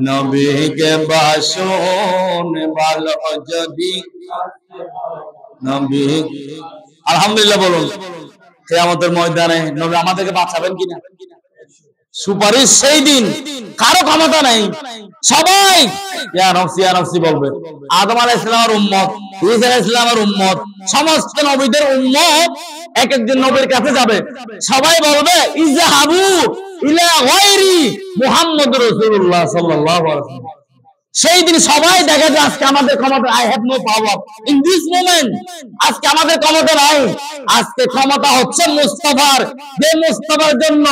Speaker 1: নবীকে বাসুন, ভালো যদি নবী। আলহামদুলিল্লাহ বলুন। কিয়ামতের ময়দানে নবী আমাদেরকে বাঁচাবেন কিনা? সুপারিশ সেই দিন কারো ক্ষমতা নেই, সবাই ইয়া নফসি ইয়া নফসি বলবে। আদম আলাইহিস সালামের উম্মত, ঈসা আলাইহিস সালামের উম্মত, সমস্ত নবীদের উম্মত এক একজন নবীর কাছে যাবে, সবাই বলবে ইযহাবু ইলা গায়রি মুহাম্মদুর রাসূলুল্লাহ সাল্লাল্লাহু আলাইহি ওয়াসাল্লাম। সেই দিন সবাই দেখে যে আজকে আমাদের ক্ষমতা, I have no power in this moment, আজকে আমাদের ক্ষমতা নাই, আজকে ক্ষমতা হচ্ছে মুস্তাফার, যে মুস্তাফার জন্য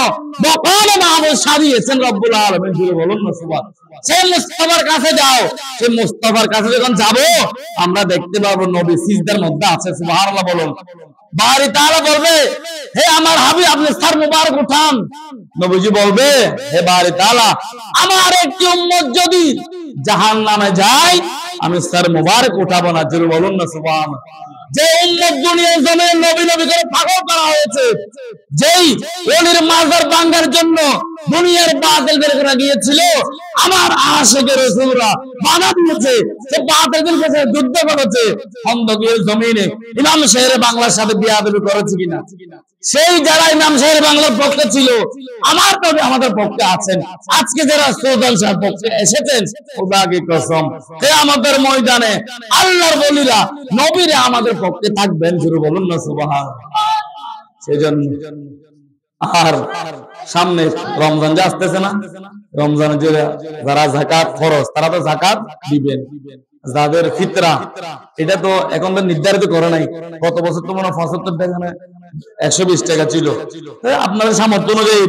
Speaker 1: মকামে মাহমুদ সাজিয়েছেন রব্বুল আলামিন। জুড়ে বলুন না সুবহান। সেই মুস্তাফার কাছে যাও, সেই মুস্তাফার কাছে যখন যাব আমরা দেখতে পাবো নবী সিজদার মধ্যে আছে। সুবহানাল্লাহ বলুন। বাড়ি তাআলা বলবে হে আমার হাবিব আপনি সর মুবারক উঠান, নবীজি বলবে হে বাড়ি তাআলা আমার একটি উম্মত যদি জাহান্নামে যায় আমি সর মুবারক উঠাবো না। জোরে বলুন না সুবহানাল্লাহ। যে উম্মত দুনিয়ার জমিনে নবী নবী করে পাগল করা হয়েছে, যেই ওলির মাজার ভাঙার জন্য দুনিয়ার বাতিল বের করে গিয়েছিল, আমার আশিকে রাসূলরা বাধা দিয়েছে, সে বাতিলদের কাছে যুদ্ধ করেছে, খন্দকের জমিনে ইমাম শেরে বাংলার সাথে বিয়াদবি করেছে কিনা, সেই যারা ইমাম শেরে বাংলার পক্ষে ছিল আমার নবী আমাদের পক্ষে আছেন। আজকে যারা সুলতান সাহেব পক্ষে এসেছেন, খোদাকে কসম কিয়ামতের ময়দানে আল্লাহর ওলিরা নবীরা আমাদের পক্ষে থাকবেন। জোরে বলুন না সুবহানাল্লাহ। সেজন্য আর সামনে রমজান যে আসতেছে না, রমজানে যারা যাকাত ফরজ তারা তো যাকাত দিবেন, যাদের ফিতরা এটা তো এখন তো নির্ধারিত করে নাই, কত বছর তো মনে 75 টাকা না 120 টাকা ছিল। আপনাদের সামর্থ্য অনুযায়ী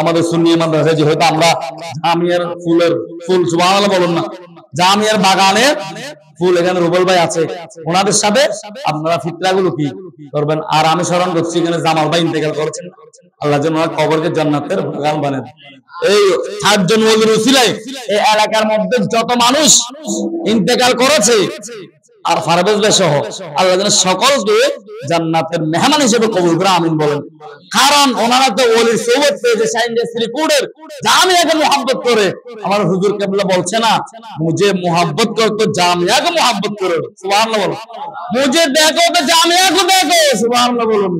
Speaker 1: আমাদের সুন্নি মাদ্রাসায় যেহেতু আমরা জামিয়ার ফুল সুবহানাল্লাহ বলুন না, জামিয়ার বাগানের ফুল এখানে রুবেল ভাই আছে, ওনাদের সাথে আপনারা ফিতরাগুলো কি করবেন। আর আমি স্মরণ করছি এখানে জামাল ভাই ইন্তেকাল করেছেন, আল্লাহ যেন ওনার কবরকে জান্নাতের বাগান বানান। এই 7 জন ওলির উসিলায় এই এলাকার মধ্যে যত মানুষ ইন্তেকাল করেছে আর ফারবেজ ভাই সহ আল্লাহ যেন সকলকে জান্নাতের মেহমান হিসেবে কবুল করে আমিন বলেন। কারণ ওনারা তো ওলির সোহবত পেয়েছে, সাইন্ডে শ্রীকুড়ের জামিয়াকে মুহাব্বত করে। আমার হুজুর কেবলা বলছে না মুঝে মুহাব্বত কর তো জামিয়াকে মুহাব্বত করো। সুবহানাল্লাহ বলো। মুঝে দেখো তো জামিয়াকে দেখো। সুবহানাল্লাহ বলুন।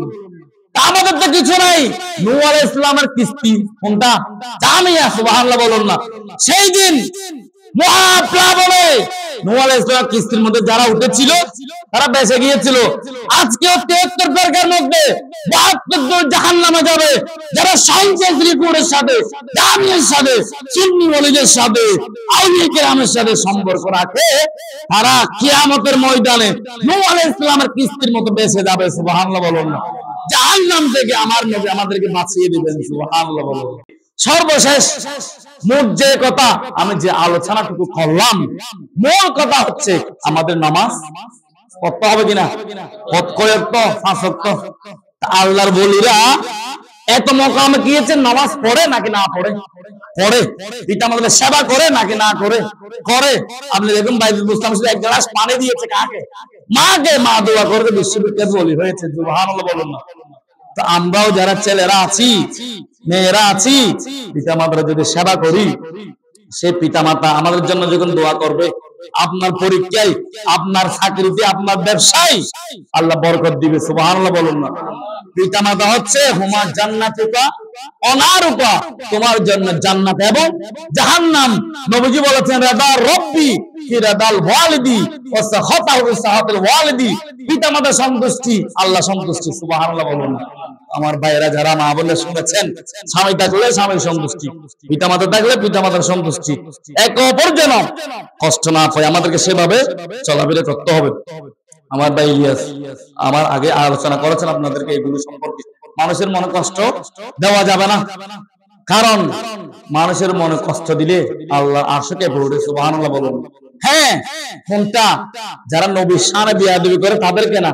Speaker 1: আমাদের তো কিছু নাই, নূহ আলাইহিস সালামের কিস্তি কোনটা? জামিয়া। সুবহানাল্লাহ বলুন না। সেই দিন মহাপ্লাবনে নূহ আলাইহিস সালাম কিস্তির মধ্যে যারা উঠেছিল তারা বেঁচে গিয়েছিল। আজকেও 73 ফেরকার মধ্যে 72 জন জাহান্নামে যাবে, যারা সাইন্সের রিপোর্টের সাথে, জামিয়ার সাথে, সুন্নি ওলিদের সাথে, আউলিয়া কেরামের সাথে সম্পর্ক রাখে, তারা কিয়ামতের ময়দানে নূহ আলাইহিস সালামের কিস্তির মতো বেঁচে যাবে। সুবহানাল্লাহ বলুন না। জাহান্নাম থেকে আমার নবী আমাদেরকে বাঁচিয়ে দিবেন। সুবহানাল্লাহ বলুন। সর্বশেষ মোট যে কথা আমি যে আলোচনাটুকু করলাম, মূল কথা হচ্ছে আমাদের নামাজ পড়তে হবে কিনা, কয়েকটা 5 ওয়াক্ত। আল্লাহর ওলিরা এত মকামে গিয়েছেন, নামাজ পড়ে নাকি না পড়ে? পড়ে। পিতা মাতার সেবা করে নাকি না করে? করে। আপনি দেখুন বাইতুল মুস্তাম এক গ্লাস পানি দিয়েছে কাকে? মাকে। মা দোয়া করে বিশ্ববিখ্যাত ওলি হয়েছে। সুবহানাল্লাহ বলুন না। তো আমরাও যারা ছেলেরা আছি, মেয়েরা আছি, পিতা মাতার যদি সেবা করি, সে পিতা মাতা আমাদের জন্য যখন দোয়া করবে আপনার পরীক্ষায়, আপনার চাকরিতে, আপনার ব্যবসায় আল্লাহ বরকত দিবে। সুবহানাল্লাহ বলুন না। পিতামাতা হচ্ছে হুমা জান্নাতুকা অনারুকা, তোমার জন্য জান্নাত এবং জাহান্নাম। নবীজি বলেছেন রাদা রব্বি কি রাদাল ওয়ালিদি ওয়া সাখাতাহু সাহাতুল ওয়ালিদি, পিতামাতা সন্তুষ্টি আল্লাহ সন্তুষ্টি। সুবহানাল্লাহ বলুন না। আমার ভাইয়েরা যারা মা বলে শুনেছেন, স্বামী থাকলে স্বামীর সন্তুষ্টি, পিতামাতা থাকলে পিতামাতার সন্তুষ্টি, একে অপর যেন কষ্ট না পায়, আমাদেরকে সেভাবে চলাফেরা করতে হবে। আমার ভাই ইলিয়াস আমার আগে আলোচনা করেছেন আপনাদেরকে এগুলো সম্পর্কে। মানুষের মনে কষ্ট দেওয়া যাবে না, কারণ মানুষের মনে কষ্ট দিলে আল্লাহ আরশে পড়ে। সুবহানাল্লাহ বলুন। হ্যাঁ, কোনটা? যারা নবীর শানে বিয়াদবি করে তাদেরকে না।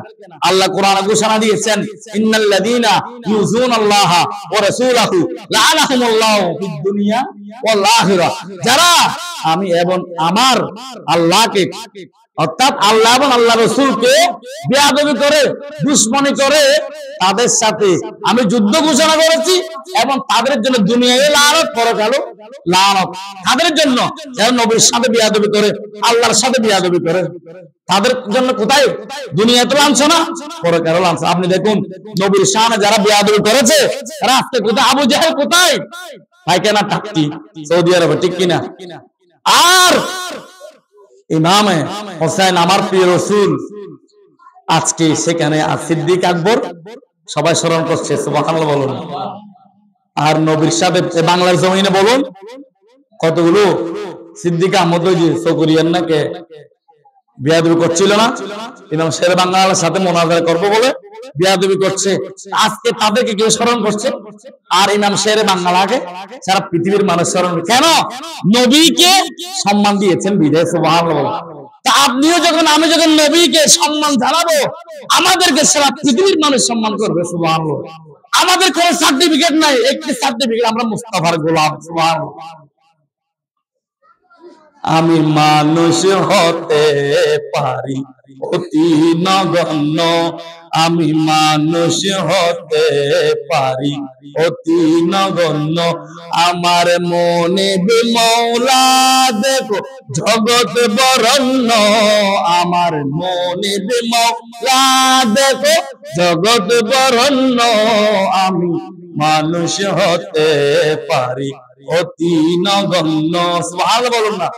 Speaker 1: আল্লাহ কোরআনে ঘোষণা দিয়েছেন ইন্নাল্লাযীনা ইউযুনাল্লাহা ওয়া রাসূলাহু লাআনাহুমুল্লাহু ফিদ দুনিয়া ওয়াল আখিরাহ, যারা আমি এবং আমার আল্লাহকে অর্থাৎ আল্লাহ এবং আল্লাহ রাসূলকে বিয়াদবি করে, দুশমনি করে, তাদের সাথে আমি যুদ্ধ ঘোষণা করেছি এবং তাদের জন্য দুনিয়ায় লানত, পরকালে লানত। তাদের জন্য যারা নবীর সাথে বিয়াদবি করে, আল্লাহর সাথে বিয়াদবি করে, তাদের জন্য কোথায়? দুনিয়াতে লাঞ্ছনা, পরকালে লাঞ্ছনা। আপনি দেখুন নবীর শানে যারা বিয়াদবি করেছে তারা আজকে কোথায়? আবু জাহেল কোথায়? পায়খানা টাকটি সৌদি আরবে, ঠিক কিনা? আর ইমামে হোসেন আমার প্রিয় রাসূল আজকে সেখানে, আর সিদ্দিক আকবর সবাই স্মরণ করছে। সুবহানাল্লাহ বলুন। আর নবীর সাথে বাংলার জমিনে বলুন কতগুলো সিদ্দিক আহমদ চকরিয়ান নাকে বিয়াদবি করছিল না? ইমাম শের বাংলার সাথে মোনাজারা করবো বলে বিয়াদবি করছে। আজকে তাদেরকে কেউ স্মরণ করছে? আর ইমাম শের বাংলাকে সারা পৃথিবীর মানুষ স্মরণ। কেন? নবীকে সম্মান দিয়েছেন বিদায়। সুবহানাল্লাহ। তা আপনিও যখন, আমি যখন নবীকে সম্মান জানাবো, আমাদেরকে সারা পৃথিবীর মানুষ সম্মান করবে। সুবহানাল্লাহ। আমাদের কোনো সার্টিফিকেট নাই, একটি সার্টিফিকেট, আমরা মুস্তাফার গোলাম। সুবহানাল্লাহ। আমি মানুষ হতে পারি অতি নগণ্য, আমি মানুষ হতে পারি অতি নগণ্য, আমার মনে মৌলা দেখো জগৎ বরণ্য, আমার মনে মৌলা দেখো জগৎ বরণ্য, আমি মানুষ হতে পারি অতি নগণ্য। সুবহানাল্লাহ বলুন না।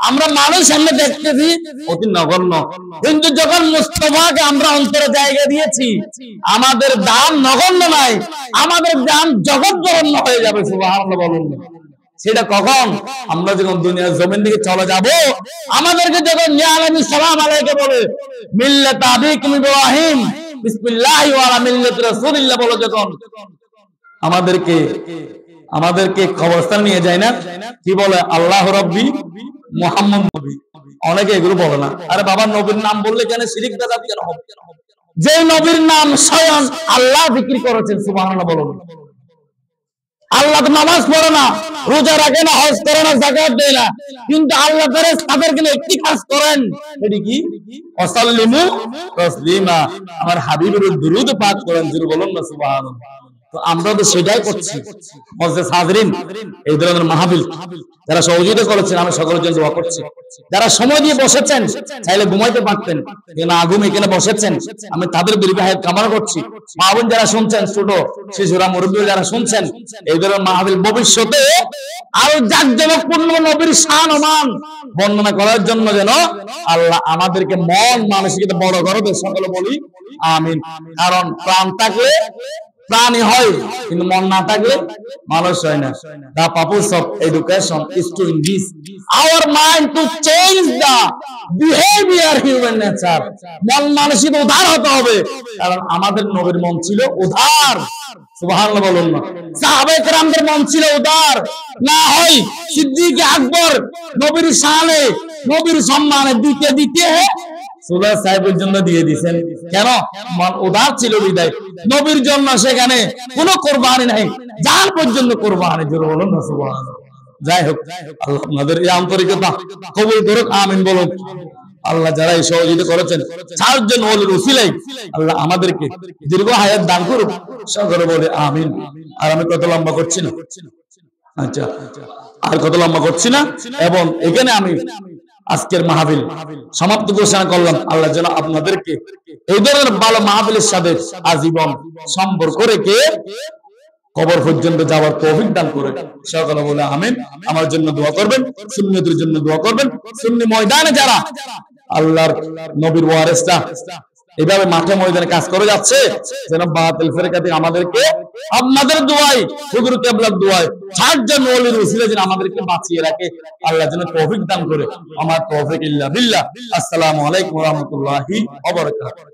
Speaker 1: আমরা মানুষ সামনে দেখতেছি অতি নগণ্য, কিন্তু যখন মুস্তাফাকে আমরা অন্তরে জায়গা দিয়েছি, আমাদের দাম নগণ্য নাই, আমাদের দাম জগৎ বরণ্য হয়ে যাবে। সুবহানাল্লাহ বলুন। সেটা কখন? আমরা যখন দুনিয়ার জমিন থেকে চলে যাব, আমাদেরকে যখন ইয়া আলাইহিস সালাম আলাইকে বলে মিল্লাত আবিকুম ইব্রাহিম বিসমিল্লাহি ওয়া আলা মিল্লাতি রাসূলিল্লাহ বলে, যখন আমাদেরকে কবরস্থান নিয়ে যায় না, কি বলে? আল্লাহ রাব্বি মুহাম্মদ নবী। অনেকে এগুলো বলে না। আরে বাবা, নবীর নাম বললে কেন শিরক বেদাত কেন হবে? যে নবীর নাম স্বয়ং আল্লাহ জিকির করেছেন। সুবহানাল্লাহ বলুন। আল্লাহ তো নামাজ পড়ে না, রোজা রাখে না, হজ করে না, যাকাত দেয় না, কিন্তু আল্লাহ তাদেরকে একটি কাজ করেন, এটি কি? ওয়াসাল্লিমু তাসলিমা, আমার হাবিবের দুরূদ পাঠ করেন। জোরে বলুন না সুবহানাল্লাহ। তো আমরা তো সেটাই করছি। মুআজ্জাজ হাজরিন, এই ধরনের মাহফিল যারা সহযোগিতা করেছেন, আমি সকলের জন্য দোয়া করছি। যারা সময় দিয়ে বসেছেন, চাইলে ঘুমাইতে পারতেন, না ঘুম এখানে বসেছেন, আমি তাদের দীর্ঘায়ু কামনা করছি। মা বোন যারা শুনছেন, ছোট শিশুরা, মুরব্বী যারা শুনছেন, এই ধরনের মাহফিল ভবিষ্যতে আরো জাঁকজমকপূর্ণ নবীর শান ও মান বর্ণনা করার জন্য যেন আল্লাহ আমাদেরকে মন মানসিকতা বড় করবে। সকলে বলি আমিন। কারণ প্রাণ থাকলে প্রাণী হয়, কিন্তু মন না থাকলে মানুষ হয় না। The purpose of education is to induce our mind to change the behavior human nature. মন মানসিকতা উদার হতে হবে, কারণ আমাদের নবীর মন ছিল উদার। সুবহানাল্লাহ বলুন না। সাহাবায়ে কেরামদের মন ছিল উদার। না হয় সিদ্দিক আকবর নবীর শানে, নবীর সম্মানে দিতে দিতে সুলা সাহেবের জন্য দিয়ে দিয়েছেন। কেন? মন উদার ছিল বিদায়। নবীর জন্য সেখানে কোনো কোরবানি নাই, জান পর্যন্ত কোরবানি। জোরে বলুন না সুবহানাল্লাহ। যাই হোক, আল্লাহ আপনাদের এই আন্তরিকতা কবুল করুক। আমিন বলুন। আল্লাহ যারা এই সহযোগিতা করেছেন, চারজন ওলির উসিলাই আল্লাহ আমাদেরকে দীর্ঘ হায়াত দান করুক। সকলে বলে আমিন। আর আমি কত লম্বা করছি না, আচ্ছা, আর কত লম্বা করছি না। এবং এখানে আমি আজকের মাহফিল সমাপ্ত ঘোষণা করলাম। আল্লাহ যেন আপনাদেরকে এই ধরনের ভালো মাহফিলের সাথে আজীবন সম্পর্ক রেখে কবর পর্যন্ত যাওয়ার তৌফিক দান করে। সকলে বলে আমিন। আমার জন্য দোয়া করবেন, সুন্নতের জন্য দোয়া করবেন। সুন্নি ময়দানে যারা আল্লাহর নবীর ওয়ারিসরা এভাবে মাঠে ময়দানে কাজ করে যাচ্ছে, যেন বাতিল ফিরকা থেকে আমাদেরকে আপনাদের দোয়াই, হুজুর কিবলার দোয়াই, চারজন ওলির ওসিলা যেন আমাদেরকে বাঁচিয়ে রাখে। আল্লাহ যেন তৌফিক দান করে। আমার তৌফিক ইল্লা বিল্লাহ। আসসালামু আলাইকুম ওয়া রাহমাতুল্লাহি ওয়া বারাকাতুহু।